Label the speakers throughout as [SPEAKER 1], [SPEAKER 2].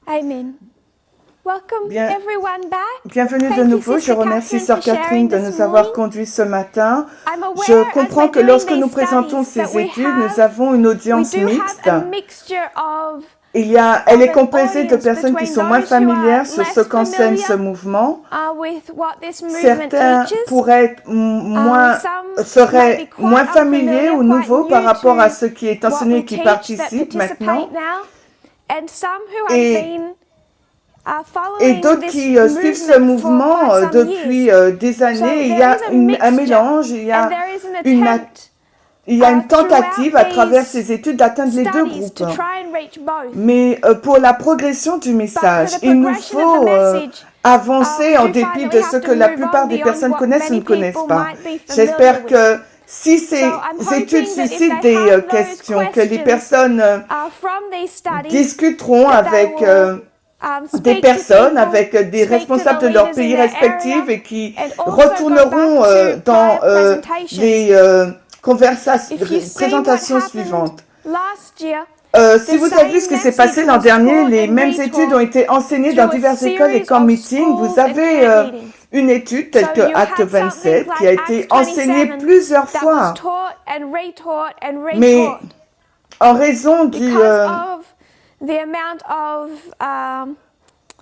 [SPEAKER 1] Amen. Welcome
[SPEAKER 2] Bien,
[SPEAKER 1] everyone back.
[SPEAKER 2] bienvenue de
[SPEAKER 1] Thank you,
[SPEAKER 2] nouveau. Je
[SPEAKER 1] Sister
[SPEAKER 2] remercie
[SPEAKER 1] Catherine,
[SPEAKER 2] Sœur
[SPEAKER 1] for sharing
[SPEAKER 2] Catherine de
[SPEAKER 1] this
[SPEAKER 2] nous avoir
[SPEAKER 1] morning.
[SPEAKER 2] conduits ce matin.
[SPEAKER 1] I'm
[SPEAKER 2] Je
[SPEAKER 1] aware as
[SPEAKER 2] comprends
[SPEAKER 1] we're
[SPEAKER 2] que
[SPEAKER 1] doing
[SPEAKER 2] lorsque
[SPEAKER 1] these
[SPEAKER 2] nous présentons
[SPEAKER 1] studies that
[SPEAKER 2] ces
[SPEAKER 1] we
[SPEAKER 2] études, nous
[SPEAKER 1] have,
[SPEAKER 2] avons une
[SPEAKER 1] we
[SPEAKER 2] audience
[SPEAKER 1] do have
[SPEAKER 2] mixte.
[SPEAKER 1] a mixture
[SPEAKER 2] Elle
[SPEAKER 1] of
[SPEAKER 2] est
[SPEAKER 1] an
[SPEAKER 2] composée de
[SPEAKER 1] audience
[SPEAKER 2] personnes qui
[SPEAKER 1] between
[SPEAKER 2] sont moins
[SPEAKER 1] those who are
[SPEAKER 2] familières sur ce
[SPEAKER 1] less
[SPEAKER 2] qu'enseigne
[SPEAKER 1] familiar
[SPEAKER 2] ce mouvement.
[SPEAKER 1] with what this movement
[SPEAKER 2] Certains
[SPEAKER 1] teaches.
[SPEAKER 2] pourraient être
[SPEAKER 1] Some might
[SPEAKER 2] seraient
[SPEAKER 1] be quite
[SPEAKER 2] moins familiers
[SPEAKER 1] unfamiliar,
[SPEAKER 2] ou
[SPEAKER 1] quite
[SPEAKER 2] nouveaux par
[SPEAKER 1] new
[SPEAKER 2] rapport à
[SPEAKER 1] to
[SPEAKER 2] ce qui est
[SPEAKER 1] what
[SPEAKER 2] enseigné
[SPEAKER 1] we
[SPEAKER 2] et qui
[SPEAKER 1] teach that
[SPEAKER 2] participent
[SPEAKER 1] participate
[SPEAKER 2] maintenant.
[SPEAKER 1] now, and some who have
[SPEAKER 2] Et
[SPEAKER 1] been
[SPEAKER 2] Et
[SPEAKER 1] following
[SPEAKER 2] d'autres
[SPEAKER 1] this
[SPEAKER 2] qui suivent ce
[SPEAKER 1] movement for
[SPEAKER 2] mouvement
[SPEAKER 1] quite some
[SPEAKER 2] depuis
[SPEAKER 1] years.
[SPEAKER 2] des
[SPEAKER 1] So
[SPEAKER 2] années. Il y
[SPEAKER 1] there
[SPEAKER 2] a
[SPEAKER 1] is a
[SPEAKER 2] un
[SPEAKER 1] mixture,
[SPEAKER 2] mélange, il y
[SPEAKER 1] and
[SPEAKER 2] a
[SPEAKER 1] there is an
[SPEAKER 2] une,
[SPEAKER 1] attempt
[SPEAKER 2] il y a une
[SPEAKER 1] throughout
[SPEAKER 2] tentative à travers
[SPEAKER 1] these
[SPEAKER 2] ces études d'atteindre les deux
[SPEAKER 1] studies
[SPEAKER 2] groupes.
[SPEAKER 1] to try and reach both.
[SPEAKER 2] Mais pour la progression du
[SPEAKER 1] But for
[SPEAKER 2] message,
[SPEAKER 1] the
[SPEAKER 2] il nous
[SPEAKER 1] progression of the
[SPEAKER 2] faut
[SPEAKER 1] message,
[SPEAKER 2] avancer
[SPEAKER 1] we
[SPEAKER 2] en
[SPEAKER 1] do find
[SPEAKER 2] dépit
[SPEAKER 1] that
[SPEAKER 2] de
[SPEAKER 1] we
[SPEAKER 2] ce
[SPEAKER 1] have
[SPEAKER 2] que
[SPEAKER 1] to
[SPEAKER 2] la
[SPEAKER 1] move
[SPEAKER 2] plupart
[SPEAKER 1] on
[SPEAKER 2] des
[SPEAKER 1] beyond
[SPEAKER 2] personnes
[SPEAKER 1] what
[SPEAKER 2] connaissent ou
[SPEAKER 1] many
[SPEAKER 2] ne connaissent
[SPEAKER 1] people
[SPEAKER 2] pas.
[SPEAKER 1] might be familiar
[SPEAKER 2] J'espère
[SPEAKER 1] with.
[SPEAKER 2] que si
[SPEAKER 1] So
[SPEAKER 2] ces
[SPEAKER 1] I'm
[SPEAKER 2] études
[SPEAKER 1] hoping that if
[SPEAKER 2] suscitent
[SPEAKER 1] they
[SPEAKER 2] des
[SPEAKER 1] have those
[SPEAKER 2] questions, que les
[SPEAKER 1] questions
[SPEAKER 2] personnes
[SPEAKER 1] from these studies,
[SPEAKER 2] discuteront
[SPEAKER 1] that they
[SPEAKER 2] avec
[SPEAKER 1] will
[SPEAKER 2] des
[SPEAKER 1] speak to
[SPEAKER 2] personnes,
[SPEAKER 1] people,
[SPEAKER 2] avec des
[SPEAKER 1] speak to the
[SPEAKER 2] responsables de leur
[SPEAKER 1] leaders in
[SPEAKER 2] pays
[SPEAKER 1] their
[SPEAKER 2] respectifs
[SPEAKER 1] area,
[SPEAKER 2] et qui
[SPEAKER 1] and also go
[SPEAKER 2] retourneront
[SPEAKER 1] back to
[SPEAKER 2] dans
[SPEAKER 1] prior presentations.
[SPEAKER 2] les
[SPEAKER 1] If you see what
[SPEAKER 2] présentations
[SPEAKER 1] happened
[SPEAKER 2] suivantes.
[SPEAKER 1] last year,
[SPEAKER 2] Si
[SPEAKER 1] the
[SPEAKER 2] vous avez vu ce
[SPEAKER 1] same
[SPEAKER 2] qui s'est passé
[SPEAKER 1] message
[SPEAKER 2] l'an
[SPEAKER 1] was
[SPEAKER 2] dernier,
[SPEAKER 1] taught
[SPEAKER 2] les
[SPEAKER 1] and
[SPEAKER 2] mêmes études ont
[SPEAKER 1] retaught
[SPEAKER 2] été enseignées dans
[SPEAKER 1] through a
[SPEAKER 2] diverses écoles et
[SPEAKER 1] series
[SPEAKER 2] camps
[SPEAKER 1] of
[SPEAKER 2] meetings. Vous
[SPEAKER 1] schools and
[SPEAKER 2] avez
[SPEAKER 1] camp meetings.
[SPEAKER 2] une étude telle
[SPEAKER 1] So
[SPEAKER 2] que
[SPEAKER 1] you
[SPEAKER 2] Acte
[SPEAKER 1] had something
[SPEAKER 2] 27 qui
[SPEAKER 1] like
[SPEAKER 2] a été
[SPEAKER 1] Acts
[SPEAKER 2] enseignée
[SPEAKER 1] 27
[SPEAKER 2] plusieurs
[SPEAKER 1] that was
[SPEAKER 2] fois.
[SPEAKER 1] taught and retaught and
[SPEAKER 2] Mais
[SPEAKER 1] retaught
[SPEAKER 2] en raison du,
[SPEAKER 1] because of the amount of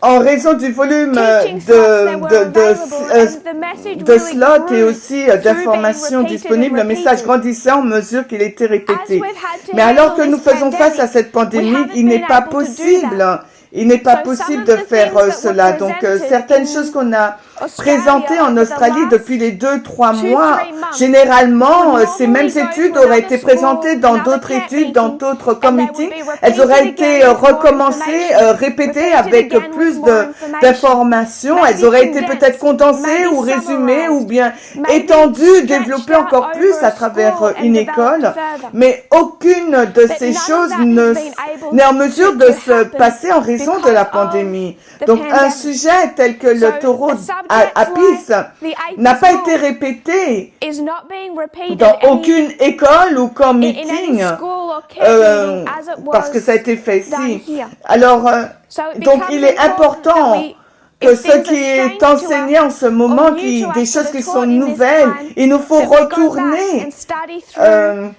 [SPEAKER 2] en raison du volume
[SPEAKER 1] teaching slots that were available, and the message
[SPEAKER 2] de
[SPEAKER 1] really
[SPEAKER 2] slots et
[SPEAKER 1] grew
[SPEAKER 2] aussi
[SPEAKER 1] through being
[SPEAKER 2] d'informations
[SPEAKER 1] repeated and
[SPEAKER 2] disponibles, le message
[SPEAKER 1] repeated.
[SPEAKER 2] grandissait en mesure qu'il était
[SPEAKER 1] As
[SPEAKER 2] répété.
[SPEAKER 1] we've had to
[SPEAKER 2] Mais alors
[SPEAKER 1] handle
[SPEAKER 2] que nous
[SPEAKER 1] this
[SPEAKER 2] faisons face à
[SPEAKER 1] pandemic,
[SPEAKER 2] cette
[SPEAKER 1] we
[SPEAKER 2] pandémie,
[SPEAKER 1] haven't
[SPEAKER 2] il n'est
[SPEAKER 1] been
[SPEAKER 2] pas
[SPEAKER 1] able to do
[SPEAKER 2] possible,
[SPEAKER 1] that.
[SPEAKER 2] il n'est pas
[SPEAKER 1] So some
[SPEAKER 2] possible
[SPEAKER 1] of
[SPEAKER 2] de
[SPEAKER 1] the
[SPEAKER 2] faire
[SPEAKER 1] things that were
[SPEAKER 2] cela. Donc
[SPEAKER 1] presented
[SPEAKER 2] certaines choses
[SPEAKER 1] in
[SPEAKER 2] qu'on a
[SPEAKER 1] Australia
[SPEAKER 2] présentées en
[SPEAKER 1] over the
[SPEAKER 2] Australie depuis les
[SPEAKER 1] last
[SPEAKER 2] 2-3
[SPEAKER 1] 2,
[SPEAKER 2] mois,
[SPEAKER 1] 3 months
[SPEAKER 2] généralement,
[SPEAKER 1] would
[SPEAKER 2] ces mêmes
[SPEAKER 1] normally go
[SPEAKER 2] études
[SPEAKER 1] to
[SPEAKER 2] auraient
[SPEAKER 1] another
[SPEAKER 2] été présentées
[SPEAKER 1] school,
[SPEAKER 2] dans
[SPEAKER 1] another
[SPEAKER 2] d'autres
[SPEAKER 1] camp
[SPEAKER 2] études, dans
[SPEAKER 1] meeting,
[SPEAKER 2] d'autres camp
[SPEAKER 1] and they would
[SPEAKER 2] meetings.
[SPEAKER 1] be
[SPEAKER 2] Elles auraient
[SPEAKER 1] repeated
[SPEAKER 2] été
[SPEAKER 1] again with more
[SPEAKER 2] recommencées,
[SPEAKER 1] information,
[SPEAKER 2] répétées
[SPEAKER 1] repeated
[SPEAKER 2] avec
[SPEAKER 1] again with
[SPEAKER 2] plus
[SPEAKER 1] more information,
[SPEAKER 2] d'informations. Elles
[SPEAKER 1] maybe
[SPEAKER 2] auraient été peut-être
[SPEAKER 1] condensed,
[SPEAKER 2] condensées ou
[SPEAKER 1] maybe
[SPEAKER 2] résumées ou
[SPEAKER 1] summarized,
[SPEAKER 2] bien
[SPEAKER 1] maybe
[SPEAKER 2] étendues,
[SPEAKER 1] stretched
[SPEAKER 2] développées
[SPEAKER 1] out
[SPEAKER 2] encore plus
[SPEAKER 1] over
[SPEAKER 2] à
[SPEAKER 1] a
[SPEAKER 2] travers
[SPEAKER 1] school and
[SPEAKER 2] une
[SPEAKER 1] developed
[SPEAKER 2] école.
[SPEAKER 1] further.
[SPEAKER 2] Mais aucune de
[SPEAKER 1] But
[SPEAKER 2] ces
[SPEAKER 1] none of
[SPEAKER 2] choses
[SPEAKER 1] that has been able
[SPEAKER 2] n'est en mesure de
[SPEAKER 1] to
[SPEAKER 2] se
[SPEAKER 1] happen
[SPEAKER 2] passer en raison de
[SPEAKER 1] because
[SPEAKER 2] la
[SPEAKER 1] of
[SPEAKER 2] pandémie.
[SPEAKER 1] the
[SPEAKER 2] Donc un
[SPEAKER 1] pandemic.
[SPEAKER 2] sujet tel que
[SPEAKER 1] So
[SPEAKER 2] le taureau
[SPEAKER 1] a subject
[SPEAKER 2] Apis
[SPEAKER 1] like the
[SPEAKER 2] n'a
[SPEAKER 1] Apis
[SPEAKER 2] pas été
[SPEAKER 1] bull
[SPEAKER 2] répété
[SPEAKER 1] is not being repeated
[SPEAKER 2] dans aucune école ou camp
[SPEAKER 1] in any
[SPEAKER 2] meeting
[SPEAKER 1] school or camp meeting as it
[SPEAKER 2] parce que ça a
[SPEAKER 1] was
[SPEAKER 2] été fait
[SPEAKER 1] done
[SPEAKER 2] ici.
[SPEAKER 1] here.
[SPEAKER 2] Alors,
[SPEAKER 1] So it
[SPEAKER 2] donc
[SPEAKER 1] becomes
[SPEAKER 2] il est
[SPEAKER 1] important that
[SPEAKER 2] important
[SPEAKER 1] we,
[SPEAKER 2] que
[SPEAKER 1] if
[SPEAKER 2] ce
[SPEAKER 1] things
[SPEAKER 2] qui
[SPEAKER 1] are
[SPEAKER 2] est
[SPEAKER 1] strange to
[SPEAKER 2] enseigné en
[SPEAKER 1] us
[SPEAKER 2] ce
[SPEAKER 1] or
[SPEAKER 2] moment,
[SPEAKER 1] new to
[SPEAKER 2] des
[SPEAKER 1] us that
[SPEAKER 2] choses
[SPEAKER 1] are
[SPEAKER 2] qui
[SPEAKER 1] taught
[SPEAKER 2] sont
[SPEAKER 1] in this
[SPEAKER 2] nouvelles,
[SPEAKER 1] time,
[SPEAKER 2] il nous faut
[SPEAKER 1] that we go back
[SPEAKER 2] retourner
[SPEAKER 1] and study through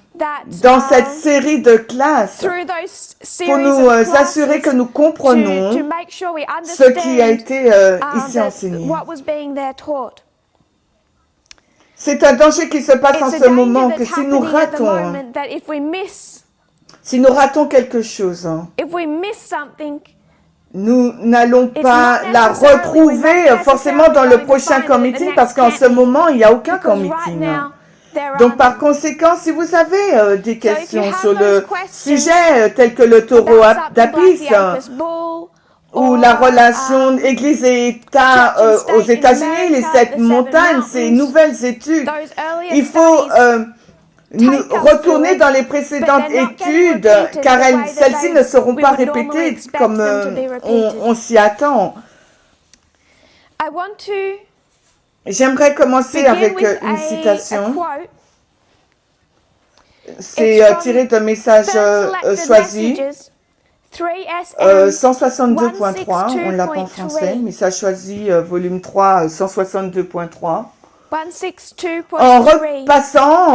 [SPEAKER 2] dans cette
[SPEAKER 1] that
[SPEAKER 2] série de classes
[SPEAKER 1] through those
[SPEAKER 2] pour
[SPEAKER 1] series
[SPEAKER 2] nous
[SPEAKER 1] of
[SPEAKER 2] assurer que
[SPEAKER 1] classes
[SPEAKER 2] nous comprenons
[SPEAKER 1] to make sure we
[SPEAKER 2] ce qui a
[SPEAKER 1] understand
[SPEAKER 2] été ici enseigné.
[SPEAKER 1] what was being there taught.
[SPEAKER 2] C'est un danger qui se passe en
[SPEAKER 1] It's a
[SPEAKER 2] ce moment,
[SPEAKER 1] danger
[SPEAKER 2] que
[SPEAKER 1] that's
[SPEAKER 2] si nous
[SPEAKER 1] happening at the
[SPEAKER 2] ratons,
[SPEAKER 1] moment that
[SPEAKER 2] si nous ratons quelque chose,
[SPEAKER 1] if we miss something,
[SPEAKER 2] nous n'allons
[SPEAKER 1] It's
[SPEAKER 2] pas
[SPEAKER 1] not
[SPEAKER 2] la
[SPEAKER 1] necessarily-
[SPEAKER 2] retrouver
[SPEAKER 1] we're not
[SPEAKER 2] forcément dans le
[SPEAKER 1] necessarily going to
[SPEAKER 2] prochain
[SPEAKER 1] find
[SPEAKER 2] camp
[SPEAKER 1] it at the
[SPEAKER 2] meeting
[SPEAKER 1] next
[SPEAKER 2] parce qu'en
[SPEAKER 1] camp
[SPEAKER 2] ce moment, il n'y a aucun camp
[SPEAKER 1] because right
[SPEAKER 2] meeting.
[SPEAKER 1] now there
[SPEAKER 2] Donc
[SPEAKER 1] are
[SPEAKER 2] par
[SPEAKER 1] none.
[SPEAKER 2] conséquent, si vous avez des
[SPEAKER 1] So if you
[SPEAKER 2] questions
[SPEAKER 1] have
[SPEAKER 2] sur
[SPEAKER 1] those
[SPEAKER 2] le
[SPEAKER 1] questions
[SPEAKER 2] sujet tel que le taureau
[SPEAKER 1] about something like
[SPEAKER 2] d'Apis
[SPEAKER 1] the Apis bull
[SPEAKER 2] ou
[SPEAKER 1] or,
[SPEAKER 2] la relation Église et État
[SPEAKER 1] Church and State
[SPEAKER 2] aux
[SPEAKER 1] in
[SPEAKER 2] États-Unis, les
[SPEAKER 1] America,
[SPEAKER 2] 7
[SPEAKER 1] the seven
[SPEAKER 2] montagnes, ces
[SPEAKER 1] mountains,
[SPEAKER 2] nouvelles études,
[SPEAKER 1] those earlier
[SPEAKER 2] il faut
[SPEAKER 1] studies take us
[SPEAKER 2] retourner
[SPEAKER 1] through
[SPEAKER 2] dans les
[SPEAKER 1] but
[SPEAKER 2] précédentes
[SPEAKER 1] they're not getting
[SPEAKER 2] études
[SPEAKER 1] repeated
[SPEAKER 2] car
[SPEAKER 1] the way that
[SPEAKER 2] celles-ci ne seront
[SPEAKER 1] we
[SPEAKER 2] pas
[SPEAKER 1] would normally
[SPEAKER 2] répétées
[SPEAKER 1] expect
[SPEAKER 2] comme
[SPEAKER 1] them to be repeated.
[SPEAKER 2] on s'y attend.
[SPEAKER 1] I want to
[SPEAKER 2] J'aimerais commencer
[SPEAKER 1] begin
[SPEAKER 2] avec
[SPEAKER 1] with
[SPEAKER 2] une
[SPEAKER 1] a
[SPEAKER 2] citation.
[SPEAKER 1] quote.
[SPEAKER 2] C'est
[SPEAKER 1] It's from
[SPEAKER 2] tiré d'un message
[SPEAKER 1] Third Selected
[SPEAKER 2] choisi,
[SPEAKER 1] Messages, 3SM
[SPEAKER 2] 162.3, on l'a pas en français,
[SPEAKER 1] 162.3.
[SPEAKER 2] message choisi, volume 3, 162.3. En
[SPEAKER 1] 162.3.
[SPEAKER 2] repassant,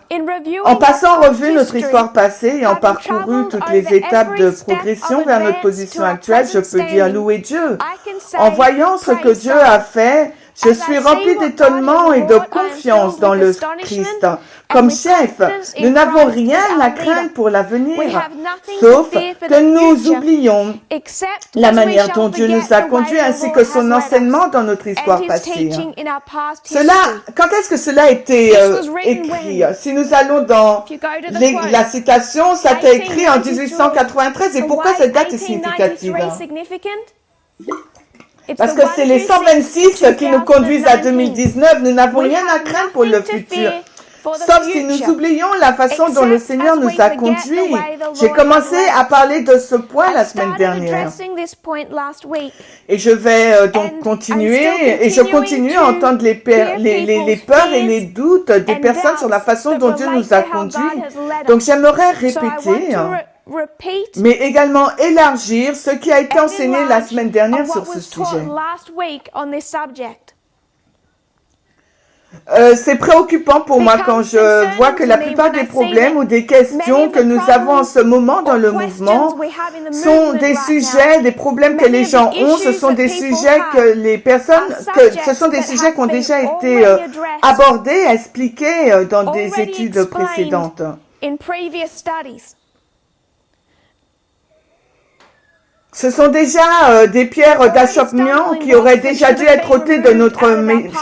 [SPEAKER 1] In reviewing
[SPEAKER 2] en passant en
[SPEAKER 1] our
[SPEAKER 2] revue notre
[SPEAKER 1] history,
[SPEAKER 2] histoire passée et en
[SPEAKER 1] having
[SPEAKER 2] parcouru
[SPEAKER 1] traveled
[SPEAKER 2] toutes
[SPEAKER 1] over
[SPEAKER 2] les étapes de
[SPEAKER 1] every step
[SPEAKER 2] progression
[SPEAKER 1] of
[SPEAKER 2] vers notre
[SPEAKER 1] advance
[SPEAKER 2] position
[SPEAKER 1] to our
[SPEAKER 2] actuelle, je
[SPEAKER 1] present
[SPEAKER 2] peux dire
[SPEAKER 1] standing,
[SPEAKER 2] louer Dieu.
[SPEAKER 1] I can say,
[SPEAKER 2] En voyant ce que
[SPEAKER 1] praise
[SPEAKER 2] Dieu
[SPEAKER 1] God.
[SPEAKER 2] a fait, je
[SPEAKER 1] As I
[SPEAKER 2] suis
[SPEAKER 1] see
[SPEAKER 2] rempli
[SPEAKER 1] what
[SPEAKER 2] d'étonnement
[SPEAKER 1] God has
[SPEAKER 2] et de
[SPEAKER 1] wrought, I am
[SPEAKER 2] confiance
[SPEAKER 1] filled
[SPEAKER 2] dans
[SPEAKER 1] with
[SPEAKER 2] le
[SPEAKER 1] astonishment
[SPEAKER 2] Christ.
[SPEAKER 1] and
[SPEAKER 2] Comme
[SPEAKER 1] with
[SPEAKER 2] chef,
[SPEAKER 1] confidence in
[SPEAKER 2] nous n'avons
[SPEAKER 1] Christ
[SPEAKER 2] rien
[SPEAKER 1] as
[SPEAKER 2] à
[SPEAKER 1] our leader.
[SPEAKER 2] craindre pour
[SPEAKER 1] We
[SPEAKER 2] l'avenir,
[SPEAKER 1] have nothing
[SPEAKER 2] sauf
[SPEAKER 1] to fear for
[SPEAKER 2] que
[SPEAKER 1] the
[SPEAKER 2] nous
[SPEAKER 1] future,
[SPEAKER 2] oublions
[SPEAKER 1] except
[SPEAKER 2] la
[SPEAKER 1] as we
[SPEAKER 2] manière
[SPEAKER 1] shall
[SPEAKER 2] dont Dieu
[SPEAKER 1] forget
[SPEAKER 2] nous a
[SPEAKER 1] the way
[SPEAKER 2] conduits
[SPEAKER 1] the
[SPEAKER 2] ainsi
[SPEAKER 1] Lord
[SPEAKER 2] que
[SPEAKER 1] has
[SPEAKER 2] son
[SPEAKER 1] led
[SPEAKER 2] enseignement
[SPEAKER 1] us
[SPEAKER 2] dans notre
[SPEAKER 1] and
[SPEAKER 2] histoire
[SPEAKER 1] his
[SPEAKER 2] passée.
[SPEAKER 1] teaching in our past
[SPEAKER 2] Cela,
[SPEAKER 1] history.
[SPEAKER 2] quand est-ce que cela a été
[SPEAKER 1] This was written
[SPEAKER 2] écrit?
[SPEAKER 1] when?
[SPEAKER 2] Si nous allons dans
[SPEAKER 1] If you go to the quote,
[SPEAKER 2] la citation, ça a été écrit en
[SPEAKER 1] 1893.
[SPEAKER 2] 1893. Et
[SPEAKER 1] So
[SPEAKER 2] pourquoi
[SPEAKER 1] why
[SPEAKER 2] cette date est
[SPEAKER 1] 1893
[SPEAKER 2] significative?
[SPEAKER 1] significant? It's
[SPEAKER 2] Parce
[SPEAKER 1] the
[SPEAKER 2] que c'est les
[SPEAKER 1] 126
[SPEAKER 2] 126 qui nous conduisent à
[SPEAKER 1] 2019.
[SPEAKER 2] 2019. Nous n'avons
[SPEAKER 1] We
[SPEAKER 2] rien à
[SPEAKER 1] have
[SPEAKER 2] craindre pour le
[SPEAKER 1] nothing to
[SPEAKER 2] futur.
[SPEAKER 1] fear for the
[SPEAKER 2] Sauf si nous
[SPEAKER 1] future,
[SPEAKER 2] oublions la façon dont le
[SPEAKER 1] except
[SPEAKER 2] Seigneur
[SPEAKER 1] as
[SPEAKER 2] nous
[SPEAKER 1] we
[SPEAKER 2] a
[SPEAKER 1] forget the
[SPEAKER 2] conduits.
[SPEAKER 1] way the
[SPEAKER 2] J'ai
[SPEAKER 1] Lord
[SPEAKER 2] commencé
[SPEAKER 1] has led
[SPEAKER 2] à
[SPEAKER 1] us.
[SPEAKER 2] parler de ce point
[SPEAKER 1] I
[SPEAKER 2] la semaine
[SPEAKER 1] started
[SPEAKER 2] dernière.
[SPEAKER 1] addressing this point last week.
[SPEAKER 2] Et je vais
[SPEAKER 1] And
[SPEAKER 2] donc
[SPEAKER 1] I'm
[SPEAKER 2] continuer,
[SPEAKER 1] still
[SPEAKER 2] et je
[SPEAKER 1] continuing
[SPEAKER 2] continue
[SPEAKER 1] to
[SPEAKER 2] à entendre les
[SPEAKER 1] hear
[SPEAKER 2] les
[SPEAKER 1] people's
[SPEAKER 2] peurs et les
[SPEAKER 1] fears
[SPEAKER 2] doutes des
[SPEAKER 1] and
[SPEAKER 2] personnes sur la
[SPEAKER 1] doubts
[SPEAKER 2] façon
[SPEAKER 1] that
[SPEAKER 2] dont Dieu
[SPEAKER 1] relate
[SPEAKER 2] nous
[SPEAKER 1] to
[SPEAKER 2] a
[SPEAKER 1] how God
[SPEAKER 2] conduits.
[SPEAKER 1] has led
[SPEAKER 2] Donc
[SPEAKER 1] us.
[SPEAKER 2] j'aimerais
[SPEAKER 1] So I want
[SPEAKER 2] répéter
[SPEAKER 1] to repeat
[SPEAKER 2] mais également élargir ce qui a été
[SPEAKER 1] and
[SPEAKER 2] enseigné la
[SPEAKER 1] enlarge
[SPEAKER 2] semaine dernière
[SPEAKER 1] on
[SPEAKER 2] sur
[SPEAKER 1] what
[SPEAKER 2] ce
[SPEAKER 1] was taught
[SPEAKER 2] sujet.
[SPEAKER 1] last week on this subject.
[SPEAKER 2] C'est préoccupant pour moi quand je vois que la plupart des problèmes ou des questions que nous avons en ce moment dans le mouvement sont des sujets, des problèmes que les gens ont. Ce sont des sujets que les personnes, ce sont des sujets qui ont déjà été abordés, expliqués dans des
[SPEAKER 1] Already
[SPEAKER 2] études
[SPEAKER 1] explained
[SPEAKER 2] précédentes.
[SPEAKER 1] in previous studies.
[SPEAKER 2] Ce sont déjà des pierres d'achoppement qui auraient déjà dû être ôtées de notre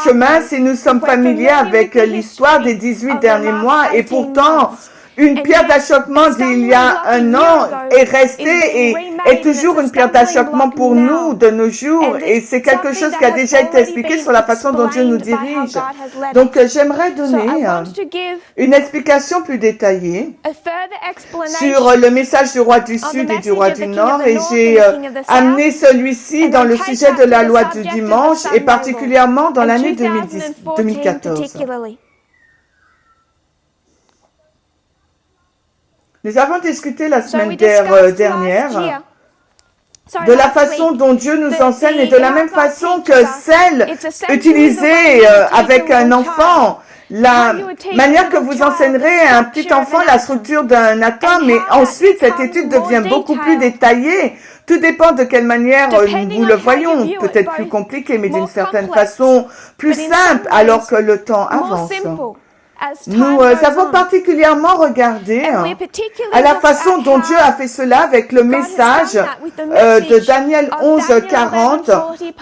[SPEAKER 2] chemin si nous sommes familiers avec l'histoire des 18 derniers mois. Et pourtant, une pierre d'achoppement d'il y a un an est restée et est toujours une pierre d'achoppement pour nous de nos jours. Et c'est quelque chose qui a déjà été expliqué sur la façon dont Dieu nous dirige. Donc, j'aimerais donner une explication plus détaillée sur le message du roi du Sud et du roi du Nord, et j'ai amené celui-ci dans le sujet de la loi du dimanche et particulièrement dans l'année 2014. Nous avons discuté la semaine dernière de la façon dont Dieu nous enseigne et de la même façon que celle utilisée avec un enfant. La manière que vous enseignerez à un petit enfant la structure d'un atome, et ensuite cette étude devient beaucoup plus détaillée. Tout dépend de quelle manière nous le voyons, peut-être plus compliqué, mais d'une certaine façon plus simple alors que le temps avance. Nous avons particulièrement regardé à la façon dont Dieu a fait cela avec le message de Daniel 11:40,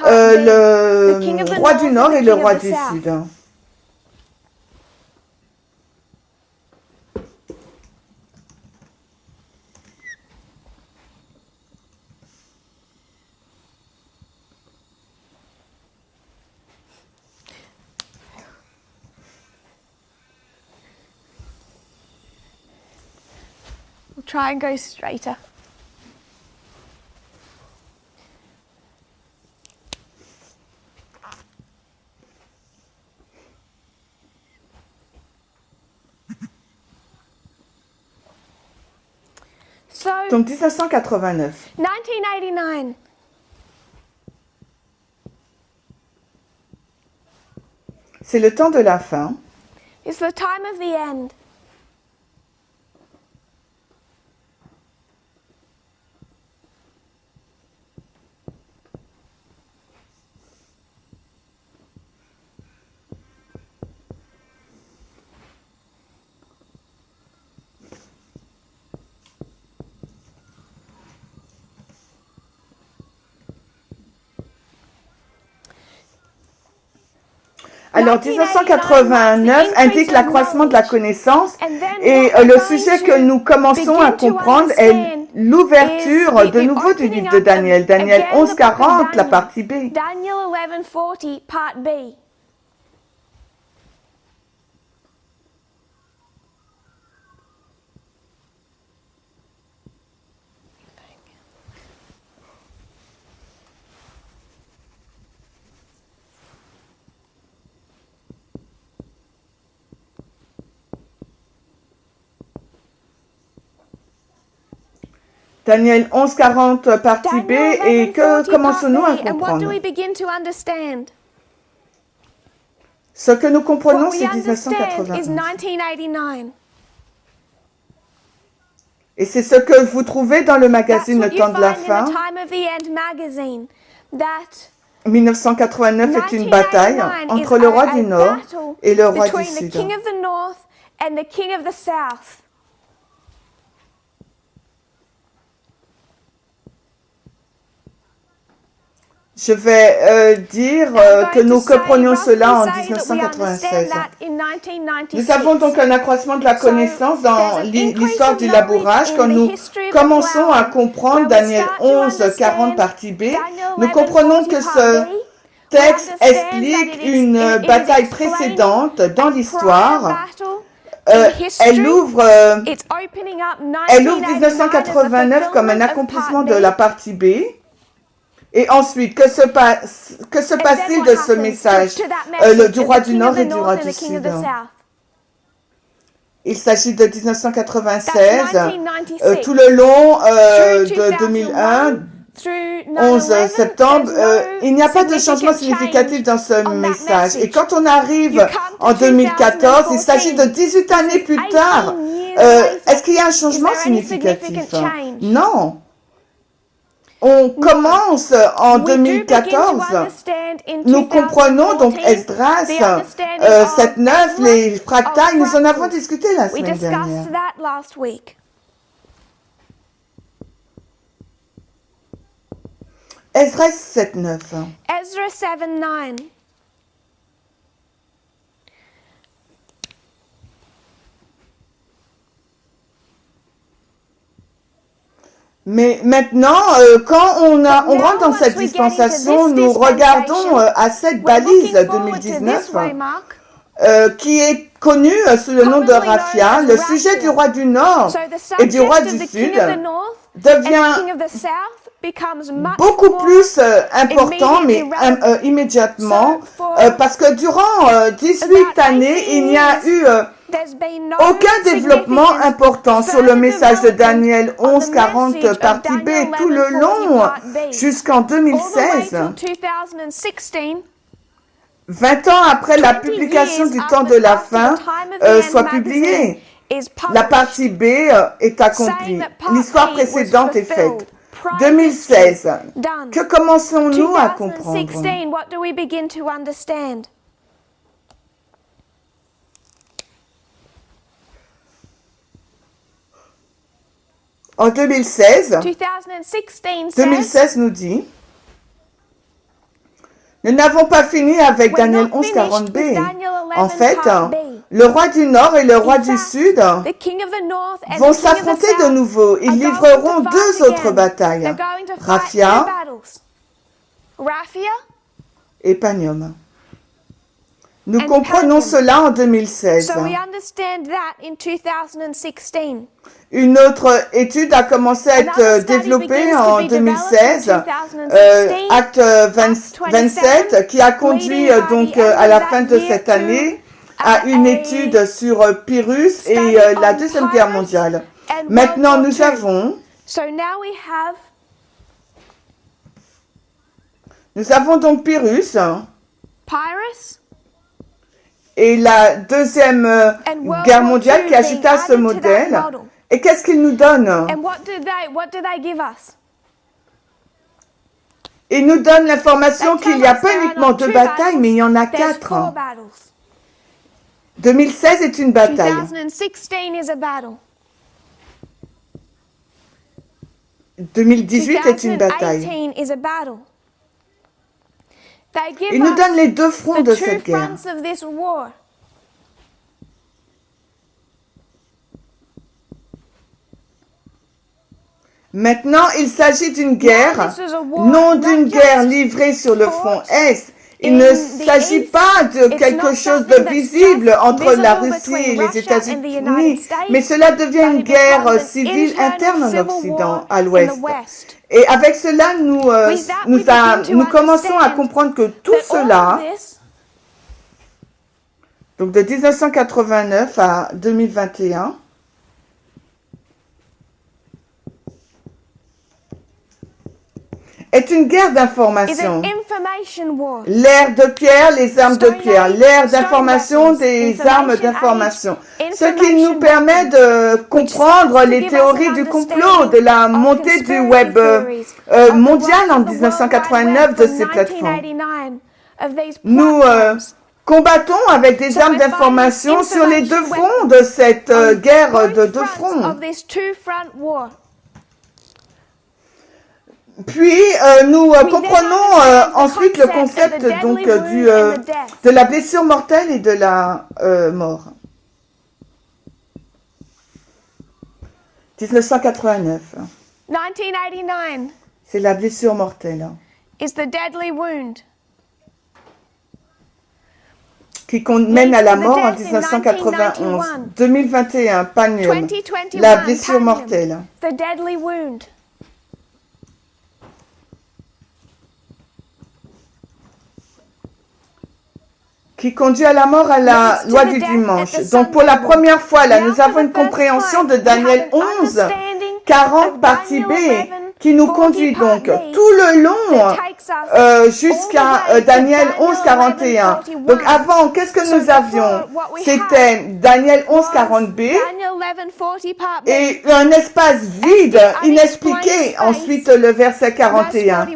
[SPEAKER 2] le roi du Nord et le roi du Sud.
[SPEAKER 1] We'll try and go straighter. So,
[SPEAKER 2] Donc 1989.
[SPEAKER 1] 1989.
[SPEAKER 2] C'est le temps de la fin.
[SPEAKER 1] It's the time of the end.
[SPEAKER 2] Alors 1989 indique l'accroissement de la connaissance, et le sujet que nous commençons à comprendre est l'ouverture de nouveau du livre de Daniel. Daniel 11:40, la partie B.
[SPEAKER 1] Daniel 11:40, part B.
[SPEAKER 2] Daniel 11:40, partie B, et que commençons-nous à
[SPEAKER 1] And what do
[SPEAKER 2] comprendre?
[SPEAKER 1] we begin to understand?
[SPEAKER 2] Ce que nous comprenons,
[SPEAKER 1] What we
[SPEAKER 2] c'est
[SPEAKER 1] understand is
[SPEAKER 2] 1989.
[SPEAKER 1] 1989.
[SPEAKER 2] Et c'est ce que vous trouvez dans le
[SPEAKER 1] That's
[SPEAKER 2] magazine
[SPEAKER 1] what
[SPEAKER 2] Le
[SPEAKER 1] you
[SPEAKER 2] Temps de la
[SPEAKER 1] find in
[SPEAKER 2] Fin.
[SPEAKER 1] the Time of the End magazine. That
[SPEAKER 2] 1989 est une bataille
[SPEAKER 1] 1989
[SPEAKER 2] entre
[SPEAKER 1] is
[SPEAKER 2] le roi
[SPEAKER 1] a
[SPEAKER 2] du Nord
[SPEAKER 1] battle
[SPEAKER 2] et le roi du
[SPEAKER 1] between the
[SPEAKER 2] Sud.
[SPEAKER 1] king of the north and the king of the south.
[SPEAKER 2] Je vais dire que nous comprenions cela en 1996. Nous avons donc un accroissement de la connaissance dans l'histoire du labourage. Quand nous commençons à comprendre Daniel 11:40 partie B, nous comprenons que ce texte explique une bataille précédente dans l'histoire. Elle ouvre 1989 comme un accomplissement de la partie B. Et ensuite, que se passe-t-il de ce message du roi du Nord et du roi du Sud? Il s'agit de 1996,
[SPEAKER 1] That's 1996.
[SPEAKER 2] tout le long
[SPEAKER 1] Through
[SPEAKER 2] de 2001,
[SPEAKER 1] 2001, through
[SPEAKER 2] 11
[SPEAKER 1] 9/11,
[SPEAKER 2] septembre,
[SPEAKER 1] there's no
[SPEAKER 2] il n'y a pas de changement
[SPEAKER 1] significant
[SPEAKER 2] significatif dans ce
[SPEAKER 1] change on that
[SPEAKER 2] message. Et
[SPEAKER 1] message.
[SPEAKER 2] quand on arrive
[SPEAKER 1] You come to
[SPEAKER 2] en 2014, il
[SPEAKER 1] 2014,
[SPEAKER 2] s'agit de 18 années plus
[SPEAKER 1] 18
[SPEAKER 2] tard.
[SPEAKER 1] years later.
[SPEAKER 2] Est-ce qu'il y a un changement
[SPEAKER 1] Is there any
[SPEAKER 2] significatif?
[SPEAKER 1] significant change?
[SPEAKER 2] Non. On commence en
[SPEAKER 1] We do begin to
[SPEAKER 2] 2014.
[SPEAKER 1] understand in
[SPEAKER 2] Nous comprenons donc
[SPEAKER 1] 2014
[SPEAKER 2] Esdras,
[SPEAKER 1] the understanding of
[SPEAKER 2] 7-9,
[SPEAKER 1] Ezra,
[SPEAKER 2] les fractales, nous en avons
[SPEAKER 1] fractals.
[SPEAKER 2] discuté la
[SPEAKER 1] We
[SPEAKER 2] semaine dernière.
[SPEAKER 1] discussed that last week.
[SPEAKER 2] Esdras 7-9.
[SPEAKER 1] Ezra 7:9.
[SPEAKER 2] Mais maintenant, quand on rentre dans cette dispensation, nous regardons à cette
[SPEAKER 1] We're
[SPEAKER 2] balise
[SPEAKER 1] looking forward to
[SPEAKER 2] 2019
[SPEAKER 1] this waymark.
[SPEAKER 2] qui est connue sous le nom de Raphia. Le sujet du roi du Nord
[SPEAKER 1] So the
[SPEAKER 2] et du roi
[SPEAKER 1] subject
[SPEAKER 2] du
[SPEAKER 1] of the king
[SPEAKER 2] Sud
[SPEAKER 1] of the north and the
[SPEAKER 2] devient
[SPEAKER 1] king of the south becomes much
[SPEAKER 2] beaucoup
[SPEAKER 1] more
[SPEAKER 2] plus important, mais immédiatement, parce que durant 18 années, il n'y a eu
[SPEAKER 1] there's been no
[SPEAKER 2] aucun développement
[SPEAKER 1] significant
[SPEAKER 2] important sur le
[SPEAKER 1] further
[SPEAKER 2] message de
[SPEAKER 1] development
[SPEAKER 2] Daniel
[SPEAKER 1] on the
[SPEAKER 2] 11:40
[SPEAKER 1] message of
[SPEAKER 2] partie B
[SPEAKER 1] Daniel
[SPEAKER 2] tout le
[SPEAKER 1] 11:40
[SPEAKER 2] long
[SPEAKER 1] part B.
[SPEAKER 2] jusqu'en
[SPEAKER 1] all the way
[SPEAKER 2] 2016.
[SPEAKER 1] till 2016.
[SPEAKER 2] 20 ans après la
[SPEAKER 1] 20
[SPEAKER 2] publication
[SPEAKER 1] years
[SPEAKER 2] du temps
[SPEAKER 1] after-
[SPEAKER 2] de la
[SPEAKER 1] after
[SPEAKER 2] fin
[SPEAKER 1] the time of the end
[SPEAKER 2] soit
[SPEAKER 1] magazine
[SPEAKER 2] publiée.
[SPEAKER 1] is
[SPEAKER 2] La
[SPEAKER 1] published,
[SPEAKER 2] partie B est accomplie.
[SPEAKER 1] saying that part
[SPEAKER 2] L'histoire
[SPEAKER 1] A was
[SPEAKER 2] précédente est
[SPEAKER 1] fulfilled.
[SPEAKER 2] faite.
[SPEAKER 1] Prior
[SPEAKER 2] 2016.
[SPEAKER 1] done.
[SPEAKER 2] Que commençons-nous à comprendre?
[SPEAKER 1] 2016, what do we begin to understand?
[SPEAKER 2] En 2016,
[SPEAKER 1] 2016 says
[SPEAKER 2] 2016 nous dit, nous n'avons pas fini avec
[SPEAKER 1] We're
[SPEAKER 2] Daniel
[SPEAKER 1] not
[SPEAKER 2] 11:40
[SPEAKER 1] finished
[SPEAKER 2] B.
[SPEAKER 1] with Daniel 11
[SPEAKER 2] En fait,
[SPEAKER 1] part B.
[SPEAKER 2] le roi du Nord et le roi
[SPEAKER 1] In
[SPEAKER 2] du
[SPEAKER 1] fact,
[SPEAKER 2] Sud
[SPEAKER 1] the king of the north and
[SPEAKER 2] vont
[SPEAKER 1] the king of the
[SPEAKER 2] s'affronter de
[SPEAKER 1] south
[SPEAKER 2] nouveau. Ils
[SPEAKER 1] are going
[SPEAKER 2] livreront
[SPEAKER 1] to fight
[SPEAKER 2] deux
[SPEAKER 1] again.
[SPEAKER 2] autres batailles,
[SPEAKER 1] They're going to fight two
[SPEAKER 2] Raphia
[SPEAKER 1] battles. Raphia
[SPEAKER 2] et Panium. Nous
[SPEAKER 1] And
[SPEAKER 2] comprenons
[SPEAKER 1] Panium.
[SPEAKER 2] cela en 2016.
[SPEAKER 1] So we understand that in 2016.
[SPEAKER 2] Une autre étude a commencé à être
[SPEAKER 1] Another study
[SPEAKER 2] développée
[SPEAKER 1] begins to
[SPEAKER 2] en
[SPEAKER 1] be
[SPEAKER 2] 2016,
[SPEAKER 1] developed in 2016,
[SPEAKER 2] acte 27, qui a conduit
[SPEAKER 1] leading by
[SPEAKER 2] donc
[SPEAKER 1] the end
[SPEAKER 2] à
[SPEAKER 1] of
[SPEAKER 2] la
[SPEAKER 1] that
[SPEAKER 2] fin de
[SPEAKER 1] year
[SPEAKER 2] cette
[SPEAKER 1] to
[SPEAKER 2] année à une
[SPEAKER 1] a
[SPEAKER 2] étude sur Pyrrhus et
[SPEAKER 1] study
[SPEAKER 2] la
[SPEAKER 1] on
[SPEAKER 2] Deuxième Guerre
[SPEAKER 1] Pyrrhus
[SPEAKER 2] mondiale.
[SPEAKER 1] and
[SPEAKER 2] Maintenant,
[SPEAKER 1] World War
[SPEAKER 2] nous
[SPEAKER 1] II.
[SPEAKER 2] avons
[SPEAKER 1] So now we have
[SPEAKER 2] donc Pyrrhus
[SPEAKER 1] Pyrrhus
[SPEAKER 2] et la Deuxième
[SPEAKER 1] and World
[SPEAKER 2] Guerre
[SPEAKER 1] War
[SPEAKER 2] mondiale
[SPEAKER 1] II
[SPEAKER 2] qui ajoute à
[SPEAKER 1] being
[SPEAKER 2] ce
[SPEAKER 1] added to that
[SPEAKER 2] modèle.
[SPEAKER 1] model.
[SPEAKER 2] Et qu'est-ce qu'il nous donne?
[SPEAKER 1] And what do they give us?
[SPEAKER 2] Il nous donne l'information
[SPEAKER 1] They
[SPEAKER 2] qu'il
[SPEAKER 1] tell
[SPEAKER 2] n'y a
[SPEAKER 1] us
[SPEAKER 2] pas
[SPEAKER 1] there are
[SPEAKER 2] uniquement
[SPEAKER 1] not
[SPEAKER 2] deux
[SPEAKER 1] two
[SPEAKER 2] batailles,
[SPEAKER 1] battles,
[SPEAKER 2] mais il y en a
[SPEAKER 1] there's
[SPEAKER 2] 4.
[SPEAKER 1] 4 battles.
[SPEAKER 2] 2016 est une bataille.
[SPEAKER 1] 2016 is a battle.
[SPEAKER 2] 2018 est une bataille.
[SPEAKER 1] 2018 is a battle. They give
[SPEAKER 2] Il nous donne
[SPEAKER 1] us
[SPEAKER 2] les deux fronts
[SPEAKER 1] the
[SPEAKER 2] de
[SPEAKER 1] two
[SPEAKER 2] cette guerre.
[SPEAKER 1] fronts of this war.
[SPEAKER 2] Maintenant, il s'agit d'une guerre,
[SPEAKER 1] Now this is a war,
[SPEAKER 2] non
[SPEAKER 1] not
[SPEAKER 2] d'une
[SPEAKER 1] just
[SPEAKER 2] guerre livrée sur le front Est. Il
[SPEAKER 1] in
[SPEAKER 2] ne
[SPEAKER 1] the
[SPEAKER 2] s'agit
[SPEAKER 1] East.
[SPEAKER 2] pas de
[SPEAKER 1] It's
[SPEAKER 2] quelque
[SPEAKER 1] not
[SPEAKER 2] chose de
[SPEAKER 1] something that's
[SPEAKER 2] visible
[SPEAKER 1] just
[SPEAKER 2] entre la
[SPEAKER 1] visible
[SPEAKER 2] Russie
[SPEAKER 1] between
[SPEAKER 2] et les
[SPEAKER 1] Russia and the United
[SPEAKER 2] États-Unis,
[SPEAKER 1] States,
[SPEAKER 2] mais cela devient
[SPEAKER 1] but
[SPEAKER 2] une
[SPEAKER 1] it
[SPEAKER 2] guerre
[SPEAKER 1] becomes an
[SPEAKER 2] civile
[SPEAKER 1] internal
[SPEAKER 2] interne en
[SPEAKER 1] civil
[SPEAKER 2] Occident,
[SPEAKER 1] war
[SPEAKER 2] à
[SPEAKER 1] in
[SPEAKER 2] l'Ouest.
[SPEAKER 1] the West.
[SPEAKER 2] Et avec cela,
[SPEAKER 1] With that, we begin to
[SPEAKER 2] nous commençons à
[SPEAKER 1] understand
[SPEAKER 2] comprendre que tout
[SPEAKER 1] that all
[SPEAKER 2] cela,
[SPEAKER 1] of this,
[SPEAKER 2] donc de 1989 à 2021, est une guerre
[SPEAKER 1] is
[SPEAKER 2] d'information.
[SPEAKER 1] an information war.
[SPEAKER 2] L'ère de pierre, les armes de
[SPEAKER 1] Stone
[SPEAKER 2] pierre.
[SPEAKER 1] age,
[SPEAKER 2] L'ère
[SPEAKER 1] stone
[SPEAKER 2] d'information,
[SPEAKER 1] weapons.
[SPEAKER 2] des
[SPEAKER 1] Information
[SPEAKER 2] armes
[SPEAKER 1] age,
[SPEAKER 2] d'information. Ce
[SPEAKER 1] information
[SPEAKER 2] qui nous permet de comprendre
[SPEAKER 1] starts to
[SPEAKER 2] les
[SPEAKER 1] give us
[SPEAKER 2] théories
[SPEAKER 1] an
[SPEAKER 2] du complot,
[SPEAKER 1] understanding
[SPEAKER 2] de la
[SPEAKER 1] of
[SPEAKER 2] montée du
[SPEAKER 1] conspiracy
[SPEAKER 2] web
[SPEAKER 1] theories, of the
[SPEAKER 2] mondial
[SPEAKER 1] rise
[SPEAKER 2] en
[SPEAKER 1] of the World Wide
[SPEAKER 2] 1989
[SPEAKER 1] Web
[SPEAKER 2] de
[SPEAKER 1] from
[SPEAKER 2] ces plateformes.
[SPEAKER 1] 1989, of these
[SPEAKER 2] Nous
[SPEAKER 1] platforms.
[SPEAKER 2] combattons avec des
[SPEAKER 1] So
[SPEAKER 2] armes
[SPEAKER 1] we're fighting
[SPEAKER 2] d'information sur les deux
[SPEAKER 1] information
[SPEAKER 2] fronts
[SPEAKER 1] weapons
[SPEAKER 2] de cette
[SPEAKER 1] on
[SPEAKER 2] guerre
[SPEAKER 1] both
[SPEAKER 2] de deux
[SPEAKER 1] fronts
[SPEAKER 2] fronts.
[SPEAKER 1] of this two-front war.
[SPEAKER 2] Puis nous comprenons
[SPEAKER 1] understand the
[SPEAKER 2] ensuite le
[SPEAKER 1] concept
[SPEAKER 2] concept
[SPEAKER 1] of the
[SPEAKER 2] donc
[SPEAKER 1] deadly wound and the death.
[SPEAKER 2] de la blessure mortelle et de la mort. 1989,
[SPEAKER 1] 1989
[SPEAKER 2] c'est la blessure mortelle
[SPEAKER 1] is the deadly wound.
[SPEAKER 2] qui mène à la
[SPEAKER 1] Leads to the
[SPEAKER 2] mort en
[SPEAKER 1] death in
[SPEAKER 2] 1991.
[SPEAKER 1] 1991.
[SPEAKER 2] 2021, Panium,
[SPEAKER 1] 2021,
[SPEAKER 2] la blessure
[SPEAKER 1] Panium,
[SPEAKER 2] mortelle.
[SPEAKER 1] the deadly wound.
[SPEAKER 2] qui conduit à la mort à la loi du dimanche. Donc pour la première fois, là, nous avons une compréhension de Daniel 11, 40 partie B, qui nous conduit donc tout le long jusqu'à Daniel 11, 41. Donc avant, qu'est-ce que nous avions? C'était Daniel 11, 40 B et un espace vide, inexpliqué. Ensuite, le verset 41.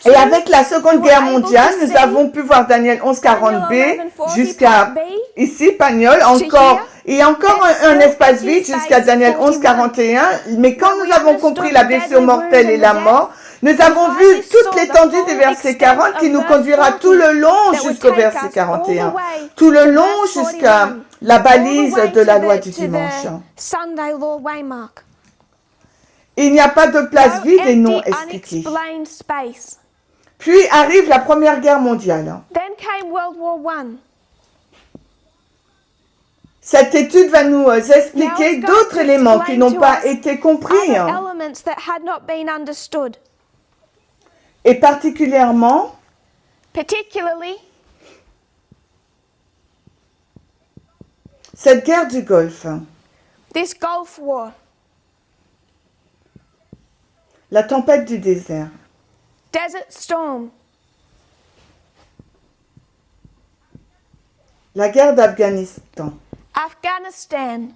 [SPEAKER 2] Et avec la Seconde Guerre mondiale, nous avons pu voir Daniel 11, 40 B jusqu'à ici, Pagnol, encore, et encore un espace vide jusqu'à Daniel 11, 41. Mais quand nous avons compris la blessure mortelle et la mort, nous avons vu toute l'étendue du verset 40 qui nous conduira tout le long jusqu'au verset 41. Tout le long jusqu'à la balise de la loi du dimanche. Il n'y a pas de place vide et non expliquée. Puis arrive la Première Guerre mondiale. Cette étude va nous expliquer d'autres éléments qui n'ont pas été compris. Et particulièrement, cette guerre du Golfe.
[SPEAKER 1] This Gulf War.
[SPEAKER 2] La tempête du désert.
[SPEAKER 1] Desert Storm.
[SPEAKER 2] La guerre d'Afghanistan.
[SPEAKER 1] Afghanistan.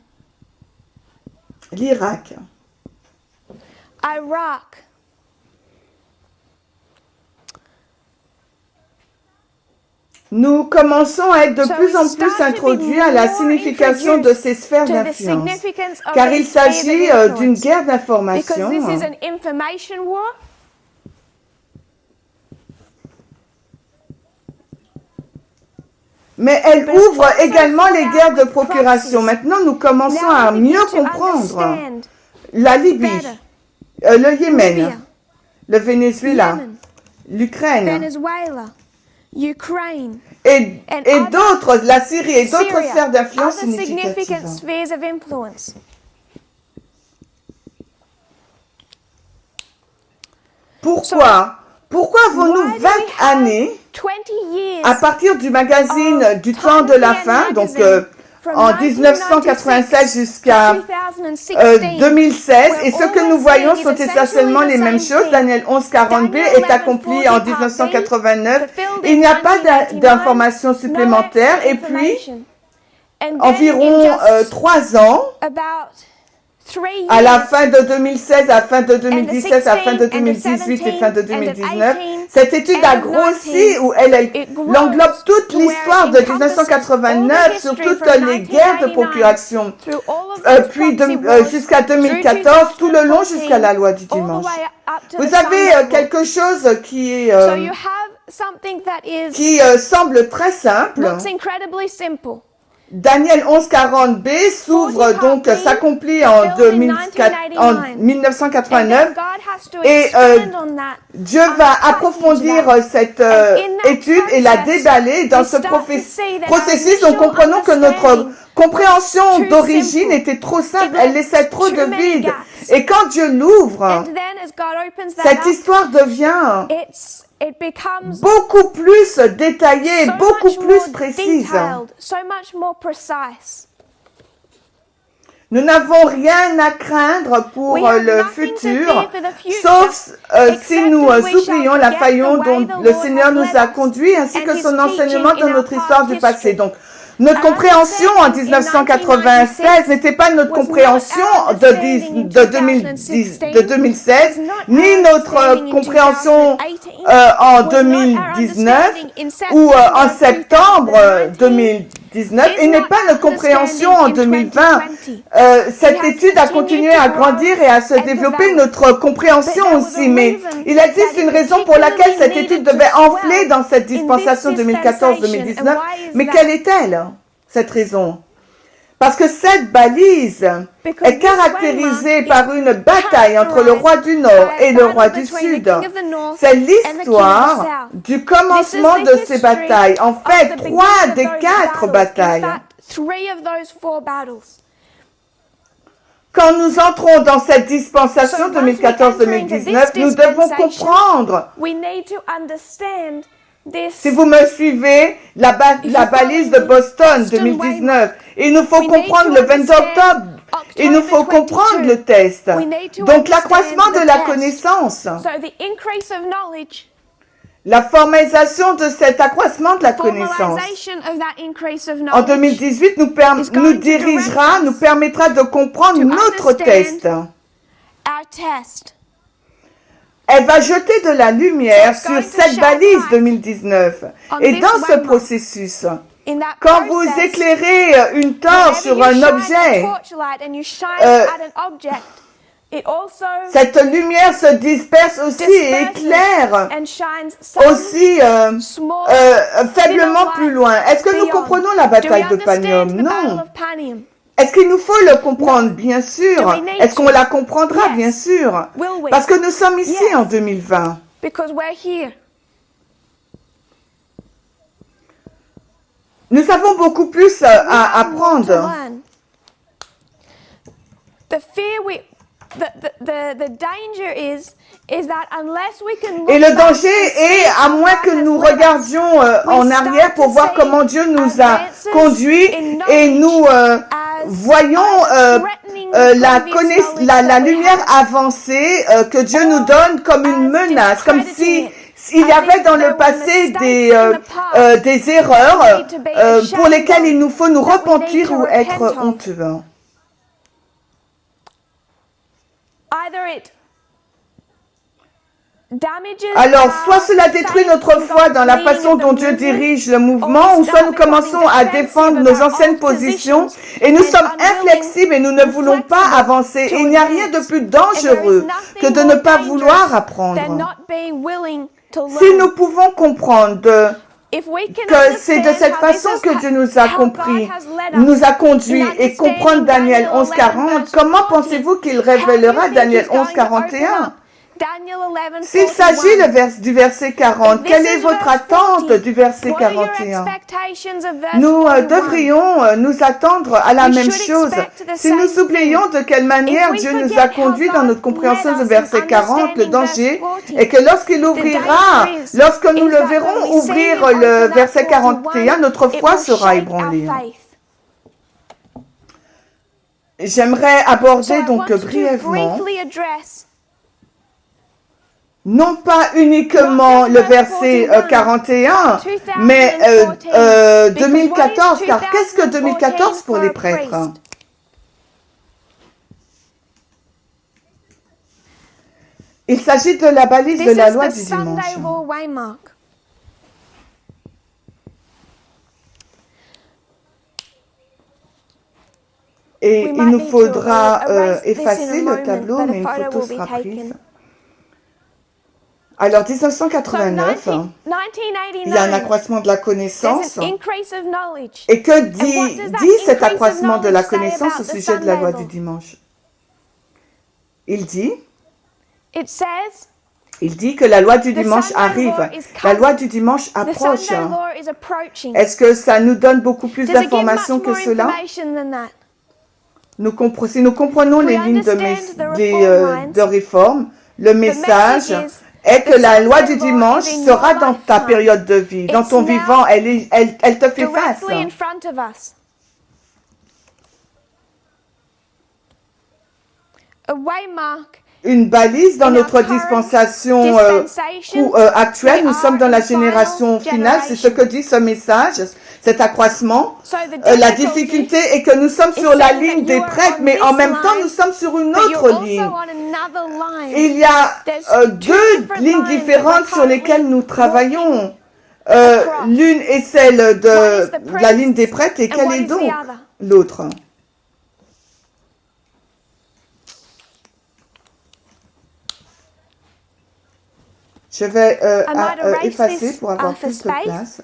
[SPEAKER 2] L'Irak.
[SPEAKER 1] Iraq.
[SPEAKER 2] Nous commençons à être de plus en plus introduits à la signification de ces sphères d'influence, car il s'agit d'une guerre d'information. Mais elle ouvre également les guerres de procuration. Maintenant, nous commençons à mieux comprendre la Libye, le Yémen, le Venezuela, l'Ukraine. Et d'autres, la Syrie et d'autres sphères d'influence significatives. Pourquoi avons-nous 20 années à partir du magazine du temps de la fin, donc en 1996 jusqu'à 2016, et ce que nous voyons sont essentiellement les mêmes choses. Daniel 11, 40 B est accompli en 1989. Il n'y a pas d'informations supplémentaires. Et puis, environ 3 ans, à la fin de 2016, à la fin de 2017, à la fin de 2018 et fin de 2019, cette étude a grossi où elle englobe toute l'histoire de 1989 sur toutes les guerres de procuration, puis jusqu'à 2014, tout le long jusqu'à la loi du dimanche. Vous avez quelque chose qui semble très simple. Daniel 11:40 B s'ouvre donc, s'accomplit en 1989 et Dieu va approfondir cette étude et la déballer dans ce processus. Donc comprenons que notre compréhension d'origine était trop simple, elle laissait trop de vide. Et quand Dieu l'ouvre, cette histoire devient beaucoup plus détaillée, beaucoup plus précise. Nous n'avons rien à craindre pour le futur, sauf si nous oublions la faillon dont le Seigneur nous a conduits, ainsi que son enseignement dans notre histoire du passé. Donc, notre compréhension en 1996 n'était pas notre compréhension de 2016, ni notre compréhension en 2019 ou en septembre 2019, et n'est pas notre compréhension en 2020. Cette étude a continué à grandir et à se développer, notre compréhension aussi, mais il existe une raison pour laquelle cette étude devait enfler dans cette dispensation 2014-2019, mais quelle est-elle, cette raison? Parce que cette balise est caractérisée par une bataille entre le roi du Nord et le roi du Sud. C'est l'histoire du commencement de ces batailles. En fait, 3 des 4 batailles. Quand nous entrons dans cette dispensation 2014-2019, nous devons comprendre Si vous me suivez, la balise de Boston 2019, il nous faut comprendre le 22 octobre. Il nous faut comprendre le test. Donc l'accroissement de la connaissance, la formalisation de cet accroissement de la connaissance. En 2018, nous dirigera, nous permettra de comprendre notre test. Elle va jeter de la lumière sur cette balise 2019. Et dans ce processus, quand vous éclairez une torche sur un objet, cette lumière se disperse aussi et éclaire aussi faiblement plus loin. Est-ce que nous comprenons la bataille de Panium? Non. Est-ce qu'il nous faut le comprendre? Bien sûr. Est-ce qu'on la comprendra? Bien sûr. Parce que nous sommes ici en 2020. Nous avons beaucoup plus à apprendre. Et le danger est, à moins que nous regardions en arrière pour voir comment Dieu nous a conduits et nous voyons la lumière avancée que Dieu nous donne comme une menace, comme si il y avait dans le passé des erreurs pour lesquelles il nous faut nous repentir ou être honteux. Alors, soit cela détruit notre foi dans la façon dont Dieu dirige le mouvement, ou soit nous commençons à défendre nos anciennes positions et nous sommes inflexibles et nous ne voulons pas avancer. Et il n'y a rien de plus dangereux que de ne pas vouloir apprendre. Si nous pouvons comprendre que c'est de cette façon que Dieu nous a compris, nous a conduits et comprendre Daniel 11:40, comment pensez-vous qu'il révélera Daniel 11:41? S'il s'agit du verset 40, quelle est votre attente du verset 41? Nous devrions nous attendre à la même chose. Si nous oublions de quelle manière Dieu nous a conduits dans notre compréhension du verset 40, le danger est que lorsqu'il ouvrira, lorsque nous le verrons ouvrir le verset 41, notre foi sera ébranlée. J'aimerais aborder donc brièvement non pas uniquement le verset 41, mais 2014, car qu'est-ce que 2014 pour les prêtres? Il s'agit de la balise de la loi du dimanche. Et il nous faudra effacer le tableau, mais une photo sera prise. Alors, 1989, il y a un accroissement de la connaissance. Et que dit cet accroissement de la connaissance au sujet de la loi du dimanche? Il dit que la loi du dimanche arrive. La loi du dimanche approche. Est-ce que ça nous donne beaucoup plus d'informations que cela? Si nous comprenons les lignes de réforme, le message est que la loi du dimanche sera dans ta période de vie, dans ton vivant, elle te fait face. Une balise dans notre dispensation actuelle, nous sommes dans la génération finale, c'est ce que dit ce message, cet accroissement. La difficulté est que nous sommes sur la ligne des prêtres, mais en même temps nous sommes sur une autre ligne. Il y a deux lignes différentes sur lesquelles nous travaillons. L'une est celle de la ligne des prêtres, et quelle est donc l'autre? Je vais effacer pour avoir plus de place.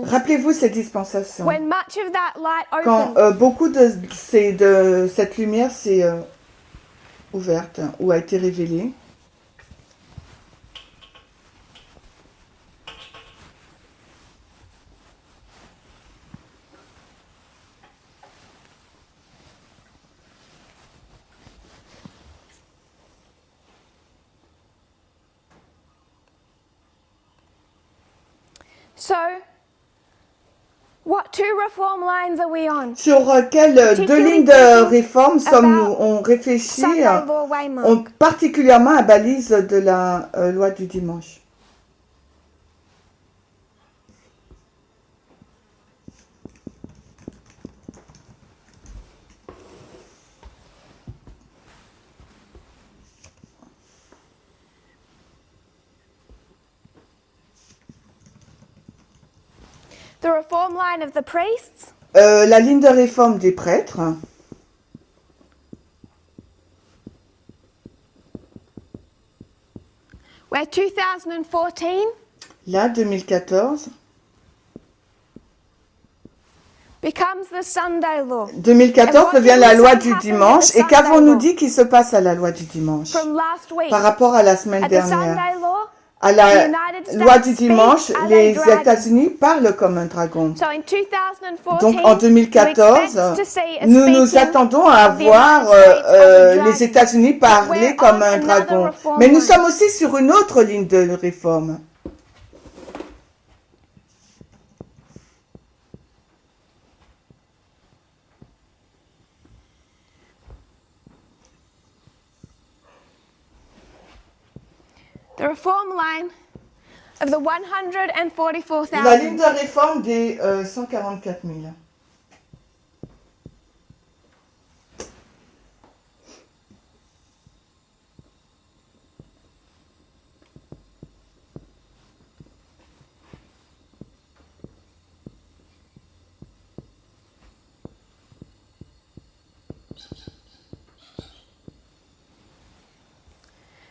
[SPEAKER 2] Rappelez-vous cette dispensation. Quand beaucoup de cette lumière s'est ouverte ou a été révélée.
[SPEAKER 1] So, what two reform lines are we on?
[SPEAKER 2] Sur quelles deux lignes de réforme sommes-nous? On réfléchit
[SPEAKER 1] Sunday law waymark.
[SPEAKER 2] particulièrement à balise de la loi du dimanche.
[SPEAKER 1] The reform line of the priests.
[SPEAKER 2] La ligne de réforme des prêtres.
[SPEAKER 1] Where 2014
[SPEAKER 2] Là, 2014.
[SPEAKER 1] becomes the Sunday law.
[SPEAKER 2] 2014 devient la loi du dimanche. Et qu'avons-nous dit qui se passe à la loi du dimanche
[SPEAKER 1] From last week,
[SPEAKER 2] par rapport à la semaine
[SPEAKER 1] at the
[SPEAKER 2] dernière?
[SPEAKER 1] Sunday law,
[SPEAKER 2] À la
[SPEAKER 1] United
[SPEAKER 2] loi
[SPEAKER 1] States
[SPEAKER 2] du dimanche,
[SPEAKER 1] speak as
[SPEAKER 2] les
[SPEAKER 1] a dragon.
[SPEAKER 2] États-Unis parlent comme un dragon.
[SPEAKER 1] So in 2014,
[SPEAKER 2] Donc en 2014,
[SPEAKER 1] we expect to see a
[SPEAKER 2] nous nous
[SPEAKER 1] speaking
[SPEAKER 2] attendons à
[SPEAKER 1] of the
[SPEAKER 2] voir
[SPEAKER 1] United States as a dragon.
[SPEAKER 2] les États-Unis parler
[SPEAKER 1] We're
[SPEAKER 2] comme
[SPEAKER 1] on
[SPEAKER 2] un
[SPEAKER 1] another
[SPEAKER 2] dragon.
[SPEAKER 1] reform
[SPEAKER 2] Mais nous
[SPEAKER 1] line.
[SPEAKER 2] sommes aussi sur une autre ligne de réforme.
[SPEAKER 1] The reform line of the 144,000.
[SPEAKER 2] La ligne de réforme des 144 000.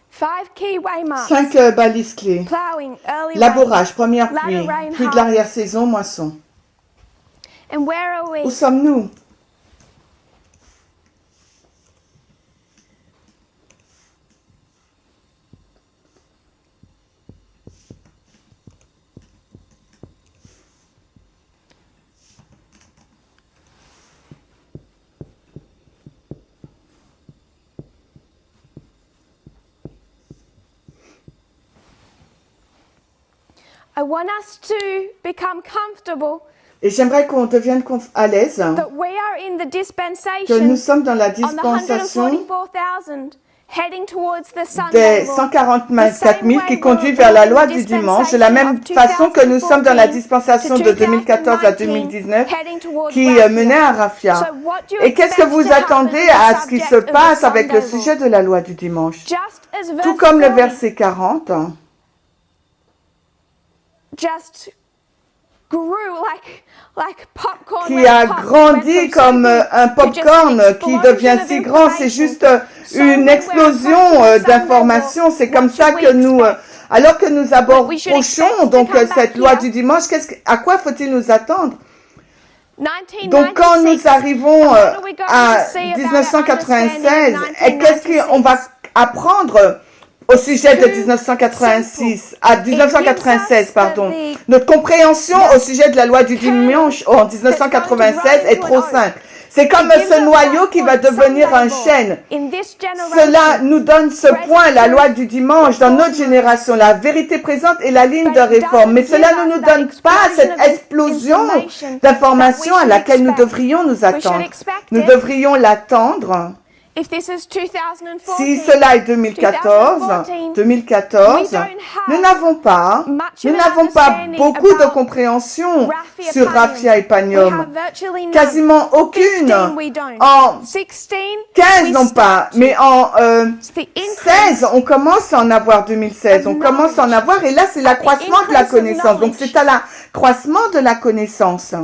[SPEAKER 1] Five key waymarks.
[SPEAKER 2] 5 balises clés.
[SPEAKER 1] Plowing, early rain.
[SPEAKER 2] Labourage, première
[SPEAKER 1] Latter
[SPEAKER 2] pluie,
[SPEAKER 1] rain,
[SPEAKER 2] pluie de
[SPEAKER 1] harvest.
[SPEAKER 2] l'arrière-saison, moisson.
[SPEAKER 1] And where are we?
[SPEAKER 2] Où sommes-nous?
[SPEAKER 1] I want us to become comfortable
[SPEAKER 2] Et j'aimerais qu'on devienne à l'aise,
[SPEAKER 1] that we are in the
[SPEAKER 2] que nous
[SPEAKER 1] dispensation
[SPEAKER 2] sommes dans la
[SPEAKER 1] on the
[SPEAKER 2] dispensation
[SPEAKER 1] 144,000 heading towards the Sunday
[SPEAKER 2] des
[SPEAKER 1] law.
[SPEAKER 2] 144 000 qui conduit vers la loi du dimanche, de la même façon que nous sommes dans la dispensation de 2014 à 2019 qui menait à Raphia. Et qu'est-ce que vous attendez à ce qui se passe avec le sujet de la loi du dimanche?
[SPEAKER 1] Just as
[SPEAKER 2] Tout
[SPEAKER 1] verse
[SPEAKER 2] comme le
[SPEAKER 1] 40
[SPEAKER 2] verset 40,
[SPEAKER 1] just grew like popcorn
[SPEAKER 2] qui
[SPEAKER 1] when it
[SPEAKER 2] a
[SPEAKER 1] popped,
[SPEAKER 2] grandi
[SPEAKER 1] went from
[SPEAKER 2] comme
[SPEAKER 1] so big
[SPEAKER 2] un
[SPEAKER 1] to just an
[SPEAKER 2] popcorn qui
[SPEAKER 1] explosion
[SPEAKER 2] devient
[SPEAKER 1] of
[SPEAKER 2] si grand. C'est
[SPEAKER 1] information.
[SPEAKER 2] juste une explosion d'informations. C'est comme
[SPEAKER 1] What
[SPEAKER 2] ça
[SPEAKER 1] should
[SPEAKER 2] que
[SPEAKER 1] we
[SPEAKER 2] nous,
[SPEAKER 1] expect?
[SPEAKER 2] alors que nous
[SPEAKER 1] We should expect
[SPEAKER 2] approchons
[SPEAKER 1] to
[SPEAKER 2] donc
[SPEAKER 1] come back
[SPEAKER 2] cette loi
[SPEAKER 1] here.
[SPEAKER 2] du dimanche, à quoi faut-il nous attendre?
[SPEAKER 1] 1996,
[SPEAKER 2] Donc quand nous arrivons
[SPEAKER 1] what are we going
[SPEAKER 2] à
[SPEAKER 1] to see about
[SPEAKER 2] 1996,
[SPEAKER 1] understanding
[SPEAKER 2] et qu'est-ce qu'on va apprendre au sujet de 1986, à 1996, pardon. Notre compréhension au sujet de la loi du dimanche en 1996 est trop simple. C'est comme ce noyau qui va devenir un chêne. Cela nous donne ce point, la loi du dimanche, dans notre génération, la vérité présente et la ligne de réforme. Mais cela ne nous donne pas cette explosion d'informations à laquelle nous devrions nous attendre. Nous devrions l'attendre. Si cela est 2014, nous n'avons pas beaucoup de compréhension sur Raphia et Panium. Quasiment aucune. En 15 non pas, mais en 16, on commence à en avoir 2016. On commence à en avoir et là c'est l'accroissement de la connaissance. Donc c'est à l'accroissement de la connaissance.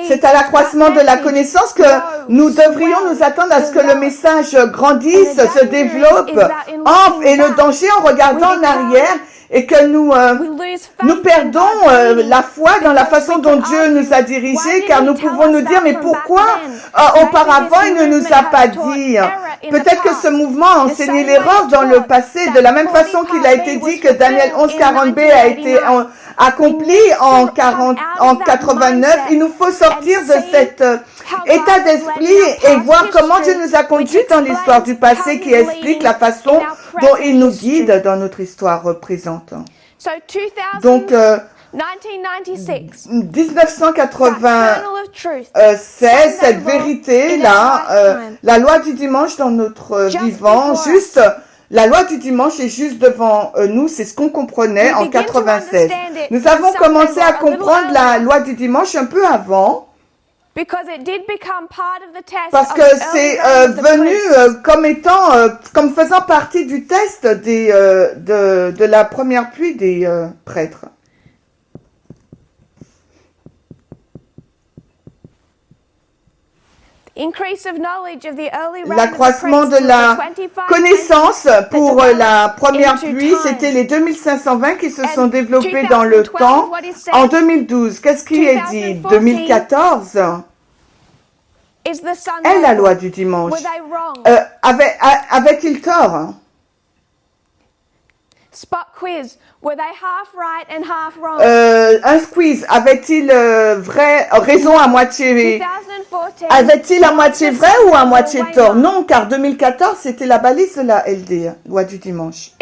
[SPEAKER 2] C'est à l'accroissement de la connaissance que nous devrions nous attendre à ce que le message grandisse, se développe, enfle, et le danger en regardant en arrière et que nous perdons la foi dans la façon dont Dieu nous a dirigés, car nous pouvons nous dire, mais pourquoi auparavant il ne nous a pas dit? Peut-être que ce mouvement a enseigné l'erreur dans le passé, de la même façon qu'il a été dit que Daniel 11:40b accompli en 89. Il nous faut sortir de cet état d'esprit et voir comment Dieu nous a conduits dans l'histoire du passé qui explique la façon dont il nous guide dans notre histoire présente. Donc, 1996, cette vérité-là, la loi du dimanche dans notre vivant, juste, la loi du dimanche est juste devant nous, c'est ce qu'on comprenait en 96. Nous avons commencé à comprendre la loi du dimanche un peu avant, parce que c'est venu comme étant, comme faisant partie du test de la première pluie des prêtres. L'accroissement de la connaissance pour la première pluie, c'était les 2520 qui se sont développés dans le temps. En 2012, qu'est-ce qui est dit? 2014 est la loi du dimanche. Avait-il tort?
[SPEAKER 1] Spot quiz. Were they half right and half wrong?
[SPEAKER 2] Un squeeze, avait-il raison à moitié? Avait-il à moitié vrai ou à moitié tort? Non, car 2014, c'était la balise de la LD, loi du dimanche.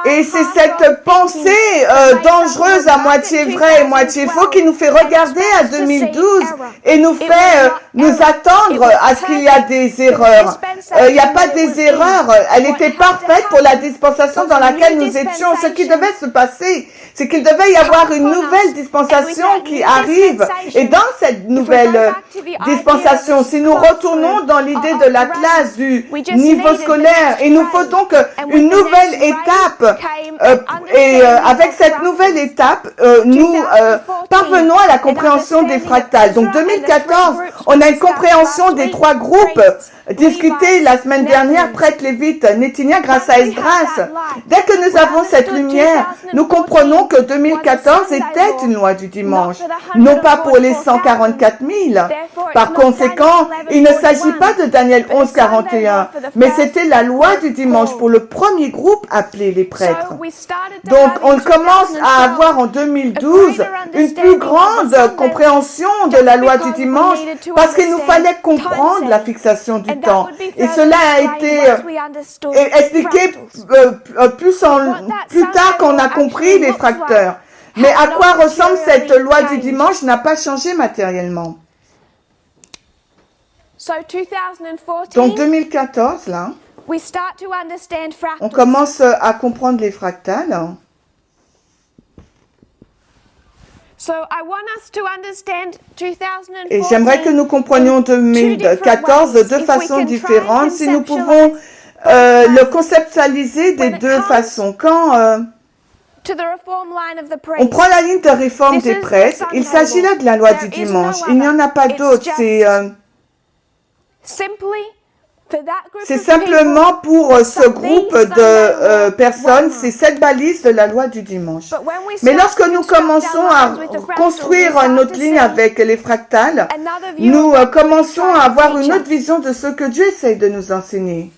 [SPEAKER 2] Et c'est cette pensée dangereuse à moitié vrai et moitié faux qui nous fait regarder à 2012 et nous fait nous attendre à ce qu'il y a des erreurs. Il n'y a pas des erreurs. Elle était parfaite pour la dispensation dans laquelle nous étions. Ce qui devait se passer, c'est qu'il devait y avoir une nouvelle dispensation qui arrive. Et dans cette nouvelle dispensation, si nous retournons dans l'idée de la classe du niveau scolaire, il nous faut donc une nouvelle étape. Et avec cette nouvelle étape, nous parvenons à la compréhension des fractales. Donc 2014, on a une compréhension des trois groupes discutés la semaine dernière, prêtre, lévite, Nétinia, grâce à Esdras. Dès que nous avons cette lumière, nous comprenons que 2014 était une loi du dimanche, non pas pour les 144 000. Par conséquent, il ne s'agit pas de Daniel 11, 41, mais c'était la loi du dimanche pour le premier groupe appelé les prêtres. Donc, on commence à avoir en 2012 une plus grande compréhension de la loi du dimanche parce qu'il nous fallait comprendre la fixation du temps. Et cela a été expliqué plus tard qu'on a compris les fracteurs. Mais à quoi ressemble cette loi du dimanche n'a pas changé matériellement. Donc 2014, là, on commence à comprendre les fractales. Et j'aimerais que nous comprenions 2014 de deux façons différentes. Si nous pouvons le conceptualiser des deux façons. Quand on prend la ligne de réforme des prêtres, il s'agit là de la loi du dimanche. Il n'y en a pas d'autre. C'est simplement pour ce groupe de personnes, c'est cette balise de la loi du dimanche. Mais lorsque nous commençons à construire notre ligne avec les fractales, nous commençons à avoir une autre vision de ce que Dieu essaye de nous enseigner.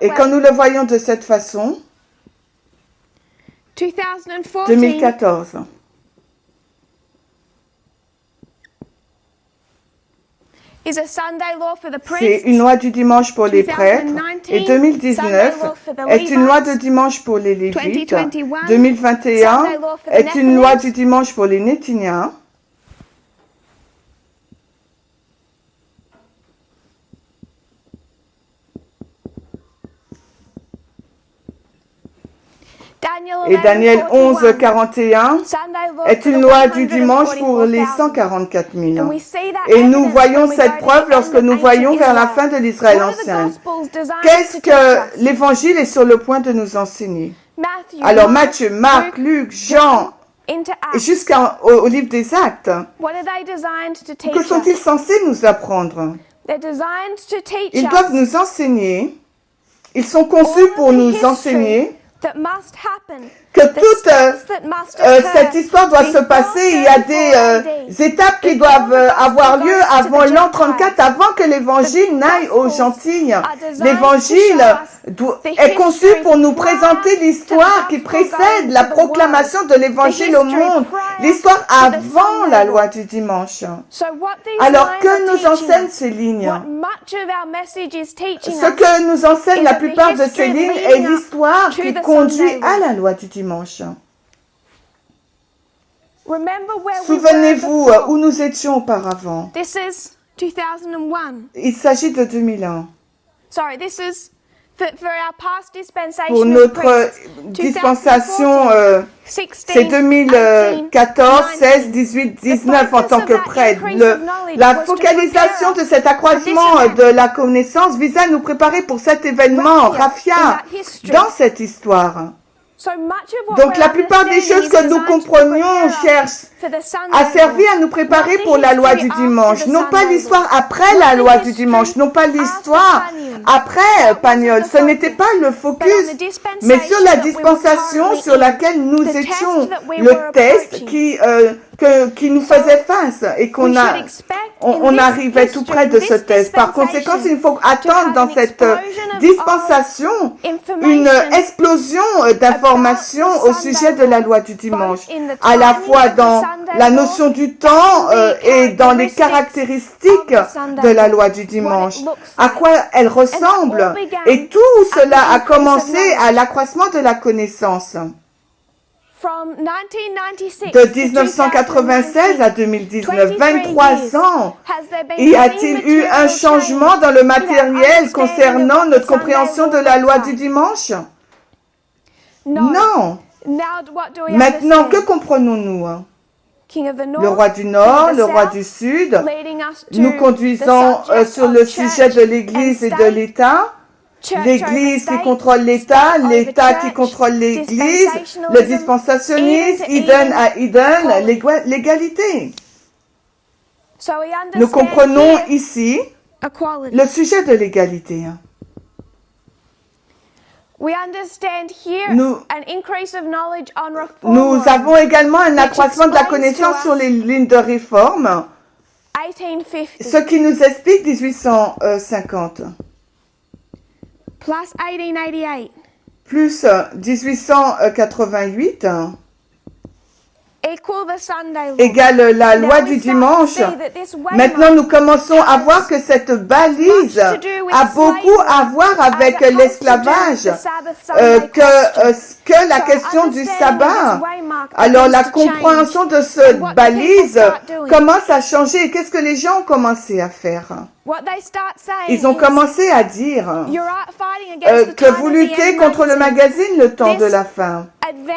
[SPEAKER 2] Et quand nous le voyons de cette façon, 2014, c'est une loi du dimanche pour les prêtres, et 2019 est une loi de dimanche pour les lévites, 2021 est une loi du dimanche pour les Nétiniens, et Daniel 11, 41 est une loi du dimanche pour les 144 000. Et nous voyons cette preuve lorsque nous voyons vers la fin de l'Israël ancien. Qu'est-ce que l'Évangile est sur le point de nous enseigner? Alors Matthieu, Marc, Luc, Jean, et jusqu'au livre des Actes, que sont-ils censés nous apprendre? Ils doivent nous enseigner, ils sont conçus pour nous enseigner
[SPEAKER 1] that must happen,
[SPEAKER 2] que
[SPEAKER 1] the
[SPEAKER 2] toute
[SPEAKER 1] steps that must
[SPEAKER 2] cette
[SPEAKER 1] occur
[SPEAKER 2] histoire doit se
[SPEAKER 1] before
[SPEAKER 2] passer. Il y a
[SPEAKER 1] 34
[SPEAKER 2] des étapes qui doivent avoir lieu avant l'an 34, avant que l'évangile n'aille aux Gentils. L'évangile est conçu pour nous présenter l'histoire qui précède la proclamation de l'évangile au monde, l'histoire avant la loi du dimanche.
[SPEAKER 1] So what these
[SPEAKER 2] Alors
[SPEAKER 1] lines
[SPEAKER 2] que
[SPEAKER 1] are
[SPEAKER 2] nous
[SPEAKER 1] teaching
[SPEAKER 2] enseignent
[SPEAKER 1] us,
[SPEAKER 2] ces lignes?
[SPEAKER 1] what much of our message is teaching
[SPEAKER 2] Ce
[SPEAKER 1] us,
[SPEAKER 2] que nous enseigne la plupart de ces lignes est l'histoire qui conduit à la loi du dimanche.
[SPEAKER 1] remember where we were
[SPEAKER 2] Souvenez-vous
[SPEAKER 1] before.
[SPEAKER 2] où nous étions auparavant.
[SPEAKER 1] This is 2001.
[SPEAKER 2] Il s'agit de 2001.
[SPEAKER 1] Sorry, this is for our past dispensation
[SPEAKER 2] Pour
[SPEAKER 1] as
[SPEAKER 2] notre
[SPEAKER 1] priests,
[SPEAKER 2] dispensation,
[SPEAKER 1] 2014,
[SPEAKER 2] c'est
[SPEAKER 1] 16,
[SPEAKER 2] 2014, 16,
[SPEAKER 1] 19.
[SPEAKER 2] 18, 19 en tant que prêtre. La focalisation de cet accroissement de la connaissance visait à nous préparer pour cet événement, Raphia, dans cette histoire.
[SPEAKER 1] So much of what
[SPEAKER 2] Donc
[SPEAKER 1] we're
[SPEAKER 2] la plupart des
[SPEAKER 1] understanding
[SPEAKER 2] choses
[SPEAKER 1] is
[SPEAKER 2] que nous
[SPEAKER 1] designed to
[SPEAKER 2] comprenions
[SPEAKER 1] prepare us
[SPEAKER 2] cherchent
[SPEAKER 1] for the Sunday
[SPEAKER 2] a servi
[SPEAKER 1] law.
[SPEAKER 2] à nous préparer
[SPEAKER 1] Not the
[SPEAKER 2] pour la loi
[SPEAKER 1] history
[SPEAKER 2] du
[SPEAKER 1] after
[SPEAKER 2] dimanche,
[SPEAKER 1] the
[SPEAKER 2] non pas
[SPEAKER 1] Sunday
[SPEAKER 2] l'histoire
[SPEAKER 1] law.
[SPEAKER 2] après
[SPEAKER 1] Not
[SPEAKER 2] la
[SPEAKER 1] the
[SPEAKER 2] loi du
[SPEAKER 1] history
[SPEAKER 2] dimanche, non pas
[SPEAKER 1] after
[SPEAKER 2] l'histoire
[SPEAKER 1] Panion.
[SPEAKER 2] après
[SPEAKER 1] That wasn't
[SPEAKER 2] Pagnol.
[SPEAKER 1] the
[SPEAKER 2] Ce n'était
[SPEAKER 1] focus.
[SPEAKER 2] pas le
[SPEAKER 1] But
[SPEAKER 2] focus,
[SPEAKER 1] on the dispensation
[SPEAKER 2] mais sur la
[SPEAKER 1] that we were
[SPEAKER 2] dispensation
[SPEAKER 1] currently
[SPEAKER 2] sur
[SPEAKER 1] in,
[SPEAKER 2] laquelle nous
[SPEAKER 1] the test
[SPEAKER 2] étions,
[SPEAKER 1] that we
[SPEAKER 2] le
[SPEAKER 1] were
[SPEAKER 2] test
[SPEAKER 1] approaching.
[SPEAKER 2] qui nous faisait face et
[SPEAKER 1] We
[SPEAKER 2] qu'on
[SPEAKER 1] should
[SPEAKER 2] a,
[SPEAKER 1] expect
[SPEAKER 2] on
[SPEAKER 1] in this
[SPEAKER 2] arrivait tout près de
[SPEAKER 1] history,
[SPEAKER 2] ce
[SPEAKER 1] this
[SPEAKER 2] test. Par conséquent,
[SPEAKER 1] dispensation,
[SPEAKER 2] il faut attendre
[SPEAKER 1] have
[SPEAKER 2] dans
[SPEAKER 1] an
[SPEAKER 2] cette
[SPEAKER 1] explosion of
[SPEAKER 2] dispensation une
[SPEAKER 1] information
[SPEAKER 2] explosion d'informations
[SPEAKER 1] about the
[SPEAKER 2] au sujet de la loi du dimanche,
[SPEAKER 1] both in the
[SPEAKER 2] à la
[SPEAKER 1] timing
[SPEAKER 2] fois
[SPEAKER 1] of the
[SPEAKER 2] dans
[SPEAKER 1] Sunday
[SPEAKER 2] la
[SPEAKER 1] law
[SPEAKER 2] notion du temps
[SPEAKER 1] and the
[SPEAKER 2] et dans les
[SPEAKER 1] characteristics
[SPEAKER 2] caractéristiques
[SPEAKER 1] of the Sunday
[SPEAKER 2] de la
[SPEAKER 1] law,
[SPEAKER 2] loi du
[SPEAKER 1] what it
[SPEAKER 2] dimanche,
[SPEAKER 1] looks
[SPEAKER 2] à
[SPEAKER 1] like.
[SPEAKER 2] quoi elle
[SPEAKER 1] all
[SPEAKER 2] ressemble.
[SPEAKER 1] began
[SPEAKER 2] Et tout
[SPEAKER 1] at
[SPEAKER 2] cela
[SPEAKER 1] the
[SPEAKER 2] a
[SPEAKER 1] increase of
[SPEAKER 2] commencé
[SPEAKER 1] knowledge.
[SPEAKER 2] à l'accroissement de la connaissance.
[SPEAKER 1] From 1996
[SPEAKER 2] De
[SPEAKER 1] to
[SPEAKER 2] 1996 à 2019, 23 ans,
[SPEAKER 1] has there been
[SPEAKER 2] y
[SPEAKER 1] any
[SPEAKER 2] a-t-il eu un
[SPEAKER 1] material
[SPEAKER 2] changement
[SPEAKER 1] change
[SPEAKER 2] dans le
[SPEAKER 1] in our
[SPEAKER 2] matériel
[SPEAKER 1] understanding
[SPEAKER 2] concernant
[SPEAKER 1] of what
[SPEAKER 2] notre
[SPEAKER 1] the Sunday
[SPEAKER 2] compréhension de
[SPEAKER 1] law
[SPEAKER 2] la
[SPEAKER 1] looks
[SPEAKER 2] loi
[SPEAKER 1] like?
[SPEAKER 2] du dimanche?
[SPEAKER 1] No.
[SPEAKER 2] Non.
[SPEAKER 1] Now what do we
[SPEAKER 2] Maintenant, que
[SPEAKER 1] understand?
[SPEAKER 2] comprenons-nous?
[SPEAKER 1] King of the North,
[SPEAKER 2] Le roi du
[SPEAKER 1] King
[SPEAKER 2] Nord,
[SPEAKER 1] of the
[SPEAKER 2] le roi
[SPEAKER 1] South,
[SPEAKER 2] du Sud,
[SPEAKER 1] leading us to
[SPEAKER 2] nous
[SPEAKER 1] the
[SPEAKER 2] conduisons
[SPEAKER 1] subject
[SPEAKER 2] sur
[SPEAKER 1] of
[SPEAKER 2] le
[SPEAKER 1] church
[SPEAKER 2] sujet de l'Église
[SPEAKER 1] and
[SPEAKER 2] et de
[SPEAKER 1] state,
[SPEAKER 2] l'État.
[SPEAKER 1] church
[SPEAKER 2] L'Église
[SPEAKER 1] over
[SPEAKER 2] qui
[SPEAKER 1] state,
[SPEAKER 2] contrôle l'État,
[SPEAKER 1] state
[SPEAKER 2] l'État
[SPEAKER 1] over
[SPEAKER 2] qui
[SPEAKER 1] church,
[SPEAKER 2] contrôle l'Église, le dispensationnisme, Eden à Eden, l'égalité.
[SPEAKER 1] So we
[SPEAKER 2] Nous
[SPEAKER 1] understand
[SPEAKER 2] comprenons
[SPEAKER 1] here
[SPEAKER 2] ici
[SPEAKER 1] equality.
[SPEAKER 2] le sujet de l'égalité.
[SPEAKER 1] We understand here
[SPEAKER 2] Nous-
[SPEAKER 1] an increase of knowledge on reform
[SPEAKER 2] Nous
[SPEAKER 1] law,
[SPEAKER 2] avons également un
[SPEAKER 1] which
[SPEAKER 2] accroissement de la
[SPEAKER 1] explains to
[SPEAKER 2] connaissance
[SPEAKER 1] us
[SPEAKER 2] sur les lignes de réforme,
[SPEAKER 1] 1850
[SPEAKER 2] ce qui nous explique 1850,
[SPEAKER 1] plus 1888
[SPEAKER 2] plus 1888
[SPEAKER 1] equal the Sunday law.
[SPEAKER 2] égale la
[SPEAKER 1] Now
[SPEAKER 2] loi
[SPEAKER 1] we
[SPEAKER 2] du
[SPEAKER 1] start to
[SPEAKER 2] dimanche.
[SPEAKER 1] see that this waymark
[SPEAKER 2] Maintenant, nous commençons à voir que cette balise a beaucoup à voir avec l'esclavage que la question du sabbat. Alors, la compréhension de cette balise commence à changer. Qu'est-ce que les gens ont commencé à faire? Ils ont commencé à dire que vous luttez contre le magazine Le Temps de la Fin.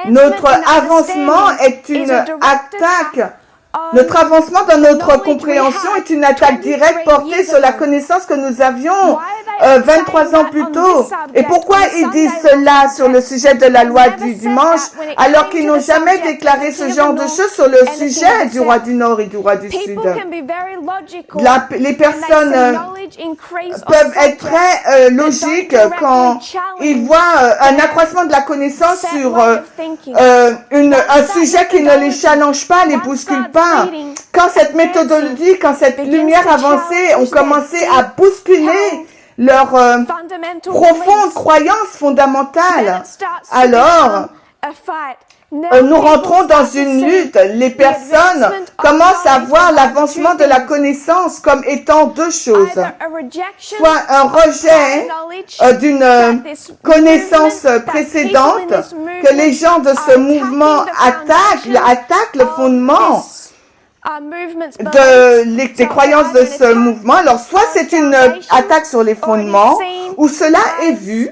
[SPEAKER 2] Notre avancement est une attaque. Notre avancement dans notre compréhension est une attaque directe portée sur la connaissance que nous avions 23 ans plus tôt. Et pourquoi ils disent cela sur le sujet de la loi du dimanche alors qu'ils n'ont jamais déclaré ce genre de choses sur le sujet du roi du Nord et du roi du Sud? Les personnes peuvent être très logiques quand ils voient un accroissement de la connaissance sur un sujet qui ne les challenge pas, les bouscule pas. Quand cette méthodologie, quand cette lumière avancée ont commencé à bousculer leur profonde croyance fondamentale, alors nous rentrons dans une lutte. Les personnes commencent à voir l'avancement de la connaissance comme étant deux choses. Soit un rejet d'une connaissance précédente, que les gens de ce mouvement attaquent le fondement des croyances de ce mouvement. Alors, soit c'est une attaque sur les fondements, ou cela est vu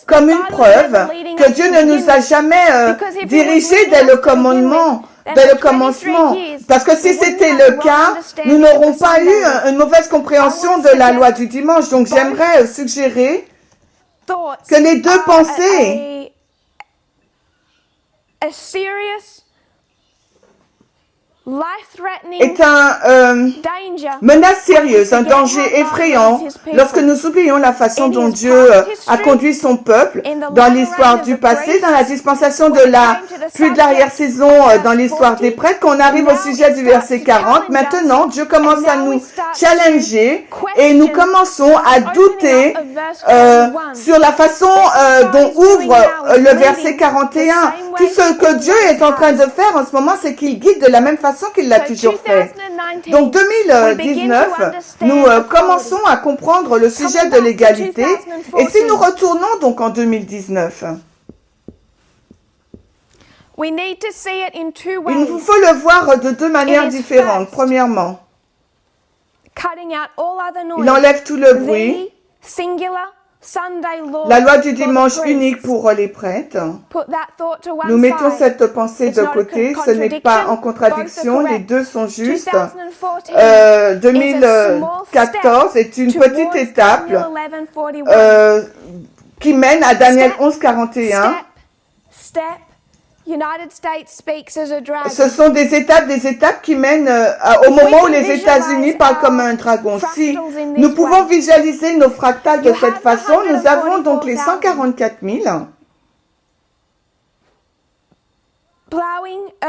[SPEAKER 2] comme une preuve que Dieu ne nous a jamais dirigés dès le commandement, dès le commencement. Parce que si c'était le cas, nous n'aurons pas eu une mauvaise compréhension de la loi du dimanche. Donc, j'aimerais suggérer que les deux pensées est un Menace sérieuse, un danger effrayant lorsque nous oublions la façon dont Dieu a conduit son peuple dans l'histoire du passé, dans la dispensation de la pluie de l'arrière-saison, dans l'histoire des prêtres. Qu'on arrive au sujet du verset 40, maintenant Dieu commence à nous challenger et nous commençons à douter sur la façon dont ouvre le verset 41. Tout ce que Dieu est en train de faire en ce moment, c'est qu'il guide de la même façon qu'il l'a toujours fait. Donc 2019, nous commençons à comprendre le sujet de l'égalité. Et si nous retournons donc en 2019, il nous faut le voir de deux manières différentes. Premièrement, il enlève tout le bruit. La loi du dimanche unique pour les prêtres. Nous mettons cette pensée de côté. Ce n'est pas en contradiction. Les deux sont justes. 2014 est une petite étape qui mène à Daniel 11:41. Ce sont des étapes qui mènent au moment où les États-Unis parlent comme un dragon. Si nous pouvons visualiser nos fractales de cette façon, nous avons donc les 144 000.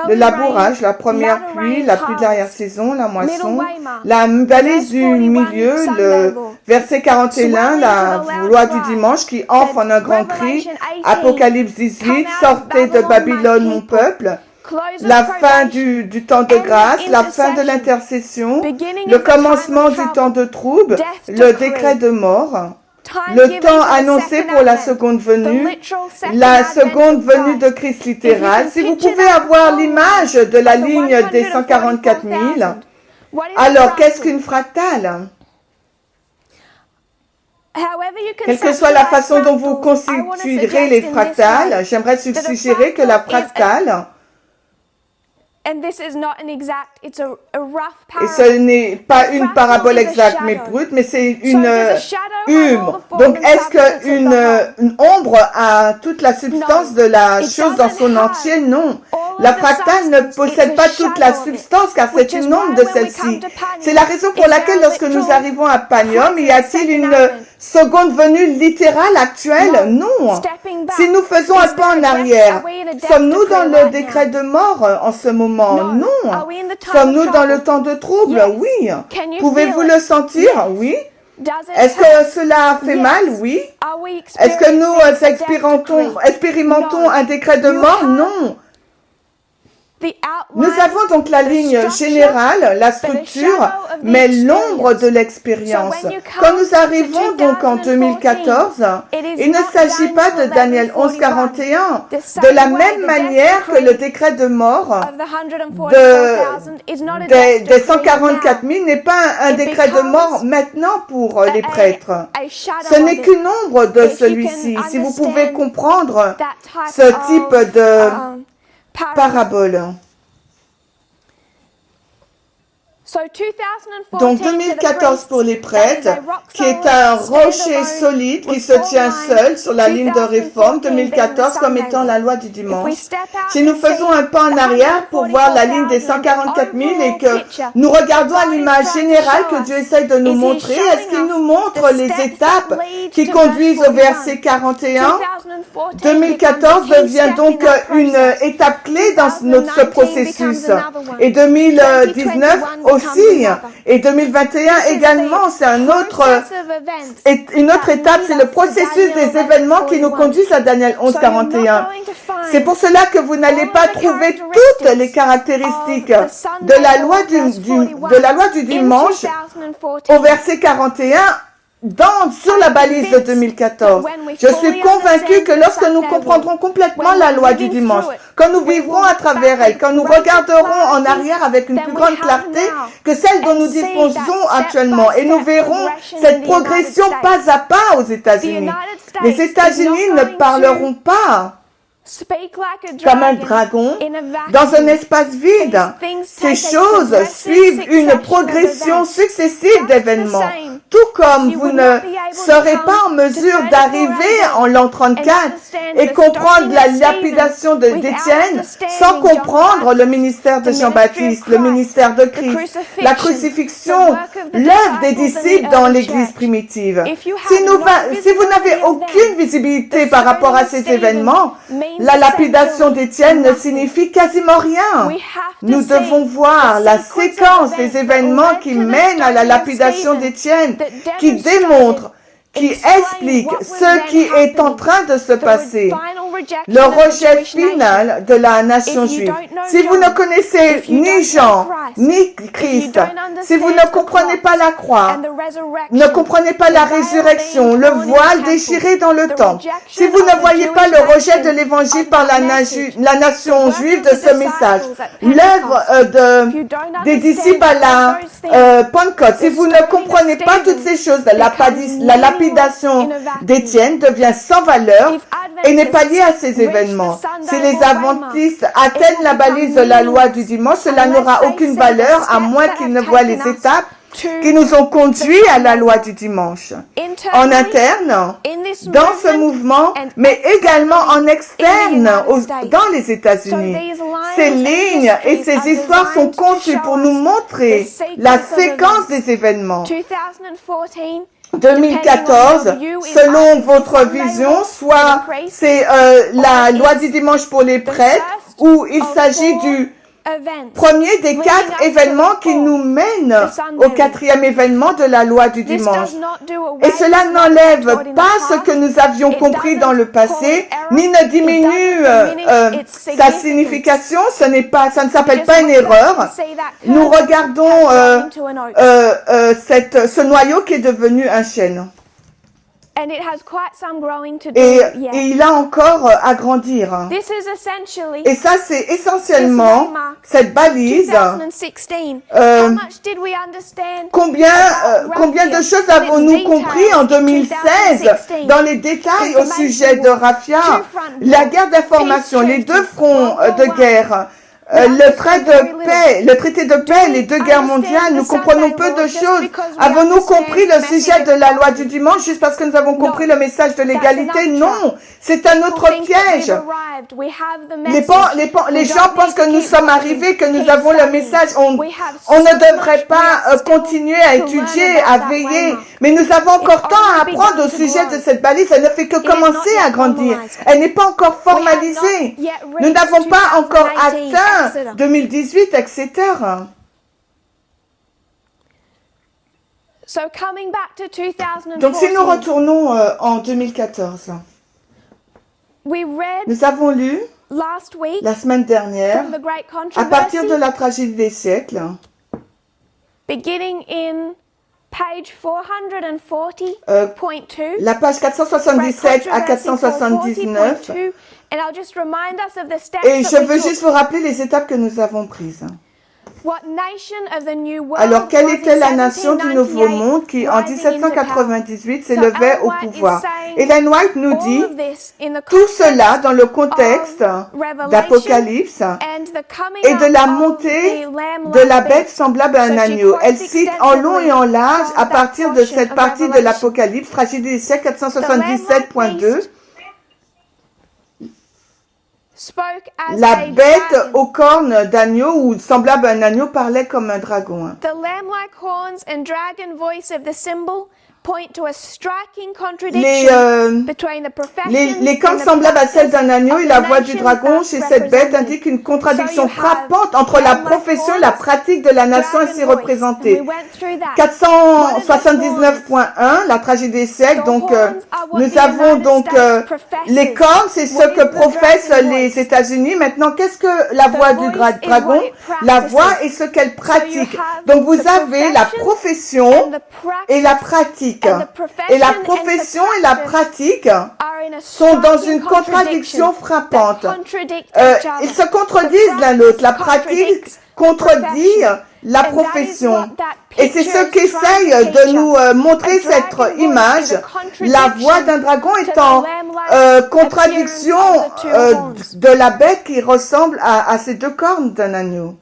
[SPEAKER 2] Le labourage, la première pluie, la pluie de l'arrière-saison, la moisson, la balise du milieu, le verset 41, la loi du dimanche qui enfle en un grand cri, Apocalypse 18, sortez de Babylone mon peuple, la fin du temps de grâce, la fin de l'intercession, le commencement du temps de trouble, le décret de mort. Le temps annoncé pour la seconde venue de Christ littéral. Si vous pouvez avoir l'image de la ligne des 144 000, alors qu'est-ce qu'une fractale? Quelle que soit la façon dont vous constituerez les fractales, j'aimerais suggérer que la fractale, et ce n'est pas une parabole exacte mais brute, mais c'est une ombre. Donc, est-ce qu'une ombre a toute la substance de la chose dans son entier? Non. La fractale ne possède pas toute la substance car c'est une ombre de celle-ci. C'est la raison pour laquelle lorsque nous arrivons à Panium, y a-t-il une seconde venue littérale actuelle? Non. Si nous faisons un pas en arrière, sommes-nous dans le décret de mort en ce moment? Non. Sommes-nous dans le temps de trouble? Oui. Pouvez-vous le sentir? Oui. Est-ce que cela fait mal? Oui. Est-ce que nous expérimentons un décret de mort? Non. Nous avons donc la ligne générale, la structure, mais l'ombre de l'expérience. Quand nous arrivons donc en 2014, il ne s'agit pas de Daniel 11:41. De la même manière que le décret de mort des 144 000 n'est pas un décret de mort maintenant pour les prêtres. Ce n'est qu'une ombre de celui-ci. Si vous pouvez comprendre ce type de parabole. Donc 2014 pour les prêtres, qui est un rocher solide qui se tient seul sur la ligne de réforme, 2014 comme étant la loi du dimanche. Si nous faisons un pas en arrière pour voir la ligne des 144 000 et que nous regardons à l'image générale que Dieu essaye de nous montrer, est-ce qu'il nous montre les étapes qui conduisent au verset 41? 2014 devient donc une étape clé dans ce processus. Et 2019 aussi. Et 2021 également, c'est une autre étape, c'est le processus des événements qui nous conduisent à Daniel 11:41. C'est pour cela que vous n'allez pas trouver toutes les caractéristiques de la loi du dimanche au verset 41 sur la balise de 2014. Je suis convaincue que lorsque nous comprendrons complètement la loi du dimanche, quand nous vivrons à travers elle, quand nous regarderons en arrière avec une plus grande clarté que celle dont nous disposons actuellement, et nous verrons cette progression pas à pas aux États-Unis. Les États-Unis ne parleront pas comme un dragon dans un espace vide. Ces choses suivent une progression successive d'événements. tout comme vous ne serez pas en mesure d'arriver en l'an 34 et comprendre la lapidation d'Étienne sans comprendre le ministère de Jean-Baptiste, le ministère de Christ, la crucifixion, l'œuvre des disciples dans l'Église primitive. Si vous n'avez aucune visibilité par rapport à ces événements, la lapidation d'Étienne ne signifie quasiment rien. Nous devons voir la séquence des événements qui mènent à la lapidation d'Étienne, qui démontrent, qui expliquent ce qui est en train de se passer. Le rejet final de la nation juive. Si vous ne connaissez ni Jean, ni Christ, si vous ne comprenez pas la croix, ne comprenez pas la résurrection, le voile déchiré dans le temple, si vous ne voyez pas le rejet de l'évangile par la nation juive de ce message, l'œuvre des disciples à la Pentecôte, si vous ne comprenez pas toutes ces choses, la lapidation d'Étienne devient sans valeur et n'est pas liée à ces événements. Si les adventistes atteignent la balise de la loi du dimanche, cela n'aura aucune valeur à moins qu'ils ne voient les étapes qui nous ont conduits à la loi du dimanche. En interne, dans ce mouvement, mais également en externe, dans les États-Unis. Ces lignes et ces histoires sont conçues pour nous montrer la séquence des événements. 2014, selon votre vision, soit c'est la loi du dimanche pour les prêtres, où il s'agit du premier des 4 événements qui nous mènent au 4e événement de la loi du dimanche. Et cela n'enlève pas ce que nous avions compris dans le passé, ni ne diminue sa signification. Ça ne s'appelle pas une erreur. Nous regardons ce noyau qui est devenu un chêne. Et il a encore à grandir. Et ça, c'est essentiellement cette balise. Combien de choses avons-nous compris en 2016 dans les détails au sujet de Raphia, la guerre d'information, les 2 fronts de guerre, le traité de paix, les 2 guerres mondiales, nous comprenons peu de choses. Avons-nous compris le sujet de la loi du dimanche juste parce que nous avons compris le message de l'égalité? Non, c'est un autre piège. Les gens pensent que nous sommes arrivés, que nous avons le message. On ne devrait pas continuer à étudier, à veiller. Mais nous avons encore tant à apprendre au sujet de cette balise. Elle ne fait que commencer à grandir. Elle n'est pas encore formalisée. Nous n'avons pas encore atteint 2018, etc. Donc si nous retournons en 2014, nous avons lu la semaine dernière, à partir de la tragédie des siècles, la page 477 à 479, et je veux juste vous rappeler les étapes que nous avons prises. Alors, quelle était la nation du Nouveau Monde qui, en 1798, s'élevait au pouvoir? Ellen White nous dit tout cela dans le contexte d'Apocalypse et de la montée de la bête semblable à un agneau. Elle cite en long et en large, à partir de cette partie de l'Apocalypse, tragédie des siècles 477.2, la bête aux cornes d'agneau ou semblable à un agneau parlait comme un dragon. Les cornes semblables à celles d'un agneau et la voix du dragon chez cette bête indiquent une contradiction frappante entre la profession et la pratique de la nation ainsi représentée. 479.1, la tragédie des siècles, donc nous avons donc les cornes, c'est ce que professent les États-Unis. Maintenant, qu'est-ce que la voix du dragon? La voix est ce qu'elle pratique. Donc vous avez la profession et la pratique. Et la profession et la pratique sont dans une contradiction frappante. Ils se contredisent l'un l'autre. La pratique contredit la profession. Et c'est ce qu'essaye de nous montrer cette image. La voix d'un dragon est en contradiction de la bête qui ressemble à ces 2 cornes d'un agneau.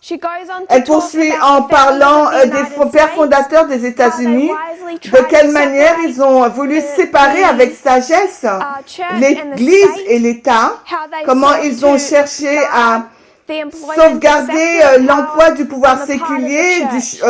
[SPEAKER 1] She goes on to
[SPEAKER 2] Elle
[SPEAKER 1] talk
[SPEAKER 2] poursuit
[SPEAKER 1] about
[SPEAKER 2] en
[SPEAKER 1] the
[SPEAKER 2] parlant
[SPEAKER 1] founders of the
[SPEAKER 2] des
[SPEAKER 1] United
[SPEAKER 2] pères
[SPEAKER 1] States,
[SPEAKER 2] fondateurs des États-Unis,
[SPEAKER 1] wisely
[SPEAKER 2] de
[SPEAKER 1] tried
[SPEAKER 2] quelle
[SPEAKER 1] to
[SPEAKER 2] manière
[SPEAKER 1] separate
[SPEAKER 2] ils ont voulu séparer avec sagesse
[SPEAKER 1] church and the
[SPEAKER 2] l'Église
[SPEAKER 1] state,
[SPEAKER 2] et l'État,
[SPEAKER 1] how they
[SPEAKER 2] comment
[SPEAKER 1] sought
[SPEAKER 2] ils ont
[SPEAKER 1] to
[SPEAKER 2] cherché à
[SPEAKER 1] guard the employment of
[SPEAKER 2] sauvegarder
[SPEAKER 1] secular
[SPEAKER 2] l'emploi
[SPEAKER 1] power
[SPEAKER 2] du pouvoir
[SPEAKER 1] on the part of the
[SPEAKER 2] séculier
[SPEAKER 1] church.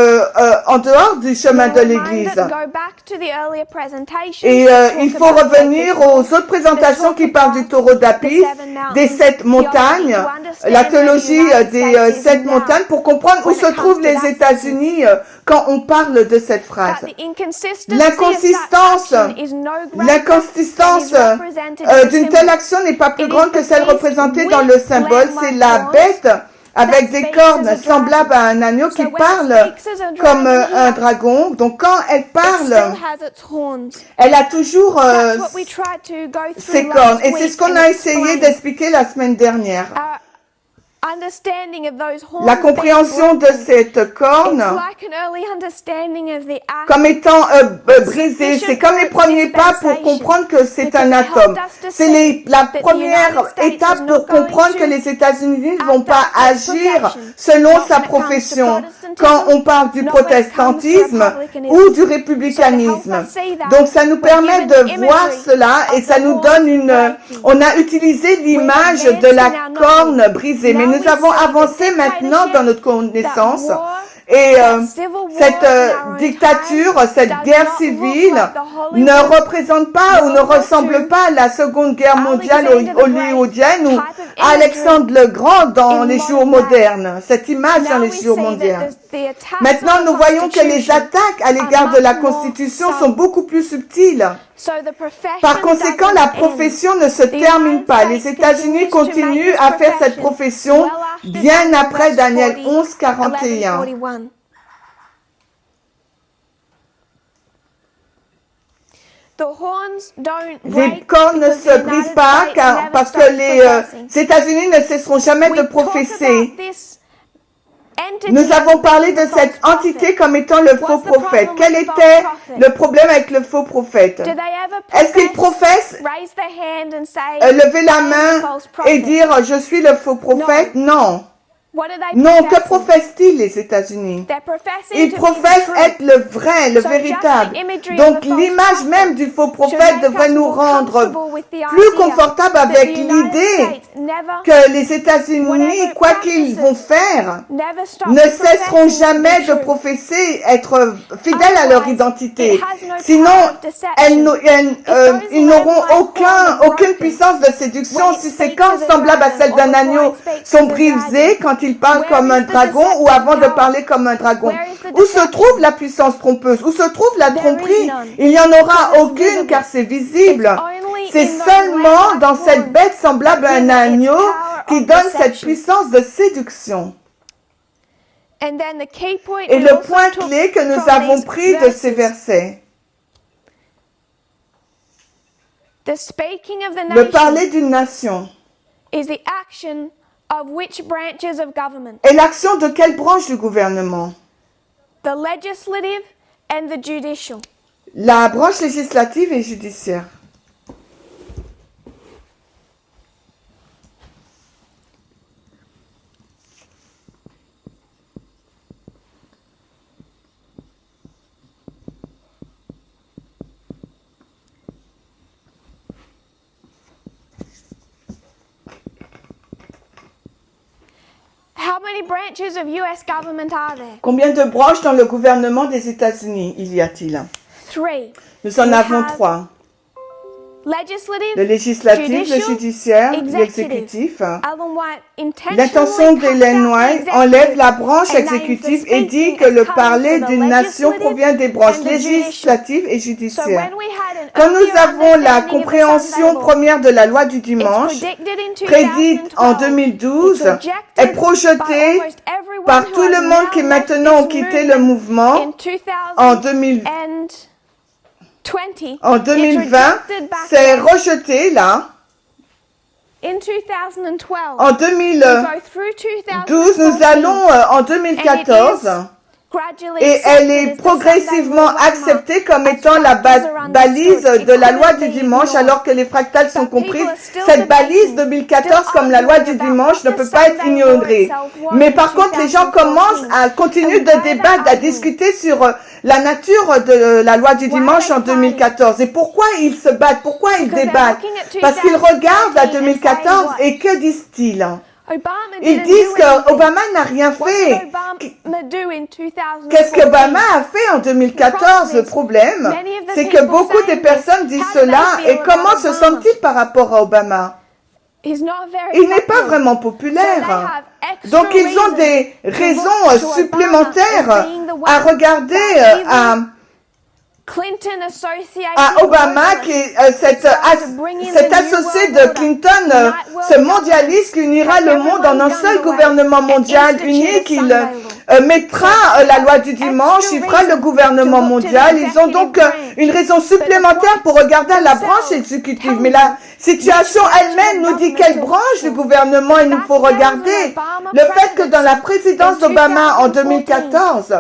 [SPEAKER 2] en dehors du chemin de
[SPEAKER 1] We're reminded,
[SPEAKER 2] l'Église.
[SPEAKER 1] go back to the earlier presentations
[SPEAKER 2] Et
[SPEAKER 1] to talk
[SPEAKER 2] il faut
[SPEAKER 1] about
[SPEAKER 2] revenir
[SPEAKER 1] Jacob's
[SPEAKER 2] aux
[SPEAKER 1] law,
[SPEAKER 2] autres présentations
[SPEAKER 1] to
[SPEAKER 2] qui
[SPEAKER 1] talk
[SPEAKER 2] parlent du
[SPEAKER 1] about
[SPEAKER 2] taureau
[SPEAKER 1] the
[SPEAKER 2] d'Apis,
[SPEAKER 1] seven
[SPEAKER 2] des
[SPEAKER 1] mountains
[SPEAKER 2] 7 montagnes,
[SPEAKER 1] theology, to understand
[SPEAKER 2] la
[SPEAKER 1] where the
[SPEAKER 2] théologie
[SPEAKER 1] United
[SPEAKER 2] des
[SPEAKER 1] States is
[SPEAKER 2] 7
[SPEAKER 1] now
[SPEAKER 2] montagnes pour comprendre où
[SPEAKER 1] when
[SPEAKER 2] se
[SPEAKER 1] it comes
[SPEAKER 2] trouvent
[SPEAKER 1] to
[SPEAKER 2] les
[SPEAKER 1] that
[SPEAKER 2] États-Unis quand on parle de cette phrase.
[SPEAKER 1] But the inconsistency
[SPEAKER 2] L'inconsistance,
[SPEAKER 1] of such action is no greater than
[SPEAKER 2] l'inconsistance
[SPEAKER 1] is represented in the
[SPEAKER 2] d'une
[SPEAKER 1] symbol.
[SPEAKER 2] telle action n'est pas plus
[SPEAKER 1] It is
[SPEAKER 2] grande que
[SPEAKER 1] the
[SPEAKER 2] celle
[SPEAKER 1] beast
[SPEAKER 2] représentée
[SPEAKER 1] with
[SPEAKER 2] dans le symbole. C'est
[SPEAKER 1] lamp-like
[SPEAKER 2] la
[SPEAKER 1] horns
[SPEAKER 2] bête avec
[SPEAKER 1] that
[SPEAKER 2] des
[SPEAKER 1] speaks
[SPEAKER 2] cornes
[SPEAKER 1] as a
[SPEAKER 2] semblables
[SPEAKER 1] dragon.
[SPEAKER 2] à un agneau qui
[SPEAKER 1] So when it
[SPEAKER 2] parle
[SPEAKER 1] speaks as a
[SPEAKER 2] comme
[SPEAKER 1] dragon
[SPEAKER 2] un
[SPEAKER 1] here,
[SPEAKER 2] dragon. Donc quand elle
[SPEAKER 1] it
[SPEAKER 2] parle,
[SPEAKER 1] still has its horns.
[SPEAKER 2] elle a toujours
[SPEAKER 1] That's what we tried to go
[SPEAKER 2] ses
[SPEAKER 1] through
[SPEAKER 2] cornes.
[SPEAKER 1] last
[SPEAKER 2] Et c'est
[SPEAKER 1] week
[SPEAKER 2] ce qu'on
[SPEAKER 1] and
[SPEAKER 2] a essayé
[SPEAKER 1] explain.
[SPEAKER 2] d'expliquer la semaine dernière.
[SPEAKER 1] Understanding of those horns
[SPEAKER 2] La
[SPEAKER 1] being
[SPEAKER 2] compréhension de
[SPEAKER 1] broken.
[SPEAKER 2] cette
[SPEAKER 1] It's
[SPEAKER 2] corne
[SPEAKER 1] like an early understanding of the act.
[SPEAKER 2] comme étant brisée. C'est comme les premiers pas pour comprendre que c'est un atome. C'est la première étape pour comprendre que les États-Unis ne vont pas agir selon sa profession quand on parle du protestantisme ou du républicanisme. Donc ça nous permet de voir cela et ça nous donne on a utilisé l'image de la corne brisée, mais nous avons avancé maintenant dans notre connaissance. Et cette dictature, cette guerre civile ne représente pas ou ne ressemble pas à la Seconde Guerre mondiale hollywoodienne ou à Alexandre le Grand dans les jours modernes, cette image dans les jours modernes. Maintenant, nous voyons que les attaques à l'égard de la Constitution sont beaucoup plus subtiles. Par conséquent, la profession ne se termine pas. Les États-Unis continuent à faire cette profession bien après Daniel 11, 41. Les cornes ne se brisent pas parce que les États-Unis ne cesseront jamais de prophétiser. Nous avons parlé de cette entité comme étant le faux prophète. Quel était le problème avec le faux prophète? Est-ce qu'ils professent lever la main et dire « Je suis le faux prophète » Non. Non, que professent-ils les États-Unis? Ils professent être le vrai, le véritable. Donc l'image même du faux prophète devrait nous rendre plus confortables avec l'idée que les États-Unis, quoi qu'ils vont faire, ne cesseront jamais de professer être fidèles à leur identité. Sinon, ils n'auront aucune puissance de séduction si ces cornes semblables à celles d'un agneau sont brisées quand il parle comme un dragon ou avant de parler comme un dragon. Où se trouve la puissance trompeuse? Où se trouve la tromperie? Il n'y en aura aucune car c'est visible. C'est seulement dans cette bête semblable à un agneau qui donne cette puissance de séduction. Et le point clé que nous avons pris de ces versets, le parler d'une nation, est l'action de quelle branche du gouvernement? La branche législative et judiciaire. Combien de branches dans le gouvernement des États-Unis y a-t-il? Nous en avons 3. Le législatif, le judiciaire, l'exécutif. L'intention d'Ellen White enlève la branche exécutive et dit que le parler d'une nation provient des branches législatives et judiciaires. Quand nous avons la compréhension première de la loi du dimanche, prédite en 2012, est projetée par tout le monde qui maintenant ont quitté le mouvement en 2020, c'est rejeté là. En 2012, nous allons en 2014 et elle est progressivement acceptée comme étant la balise de la loi du dimanche, alors que les fractales sont comprises. Cette balise 2014 comme la loi du dimanche ne peut pas être ignorée. Mais par contre, les gens commencent à continuer de débattre, à discuter sur la nature de la loi du dimanche en 2014. Et pourquoi ils se battent? Pourquoi ils débattent? Parce qu'ils regardent à 2014 et que disent-ils? Ils disent qu'Obama n'a rien fait. Qu'est-ce qu'Obama a fait en 2014? Le problème, c'est que beaucoup de personnes disent cela. Et comment se sentent-ils par rapport à Obama? Il n'est pas vraiment populaire. Donc ils ont des raisons supplémentaires à regarder à Obama, qui est cet associé de Clinton, ce mondialiste qui unira le monde en un seul gouvernement mondial unique. Il mettra la loi du dimanche, il fera le gouvernement mondial. Ils ont donc une raison supplémentaire pour regarder à la branche exécutive. Mais la situation elle-même nous dit quelle branche du gouvernement il nous faut regarder. Le fait que dans la présidence d'Obama en 2014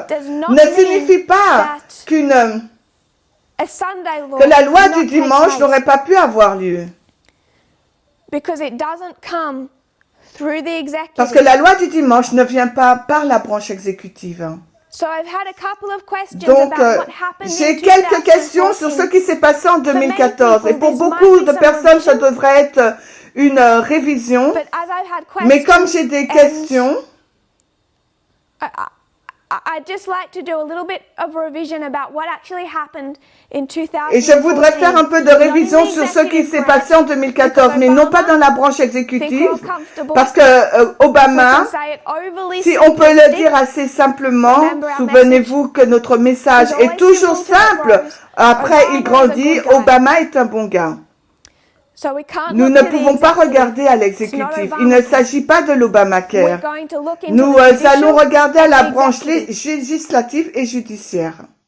[SPEAKER 2] ne signifie pas que la loi du dimanche n'aurait pas pu avoir lieu. Parce que la loi du dimanche ne vient pas par la branche exécutive. Donc, j'ai quelques questions sur ce qui s'est passé en 2014. Et pour beaucoup de personnes, ça devrait être une révision. Mais comme j'ai des questions, et je voudrais faire un peu de révision sur ce qui s'est passé en 2014, mais non pas dans la branche exécutive, parce que Obama, si on peut le dire assez simplement, souvenez-vous que notre message est toujours simple. Après, il grandit, Obama est un bon gars. Nous ne pouvons pas regarder à l'exécutif. Il ne s'agit pas de l'Obamacare. Nous allons regarder à la branche législative et judiciaire.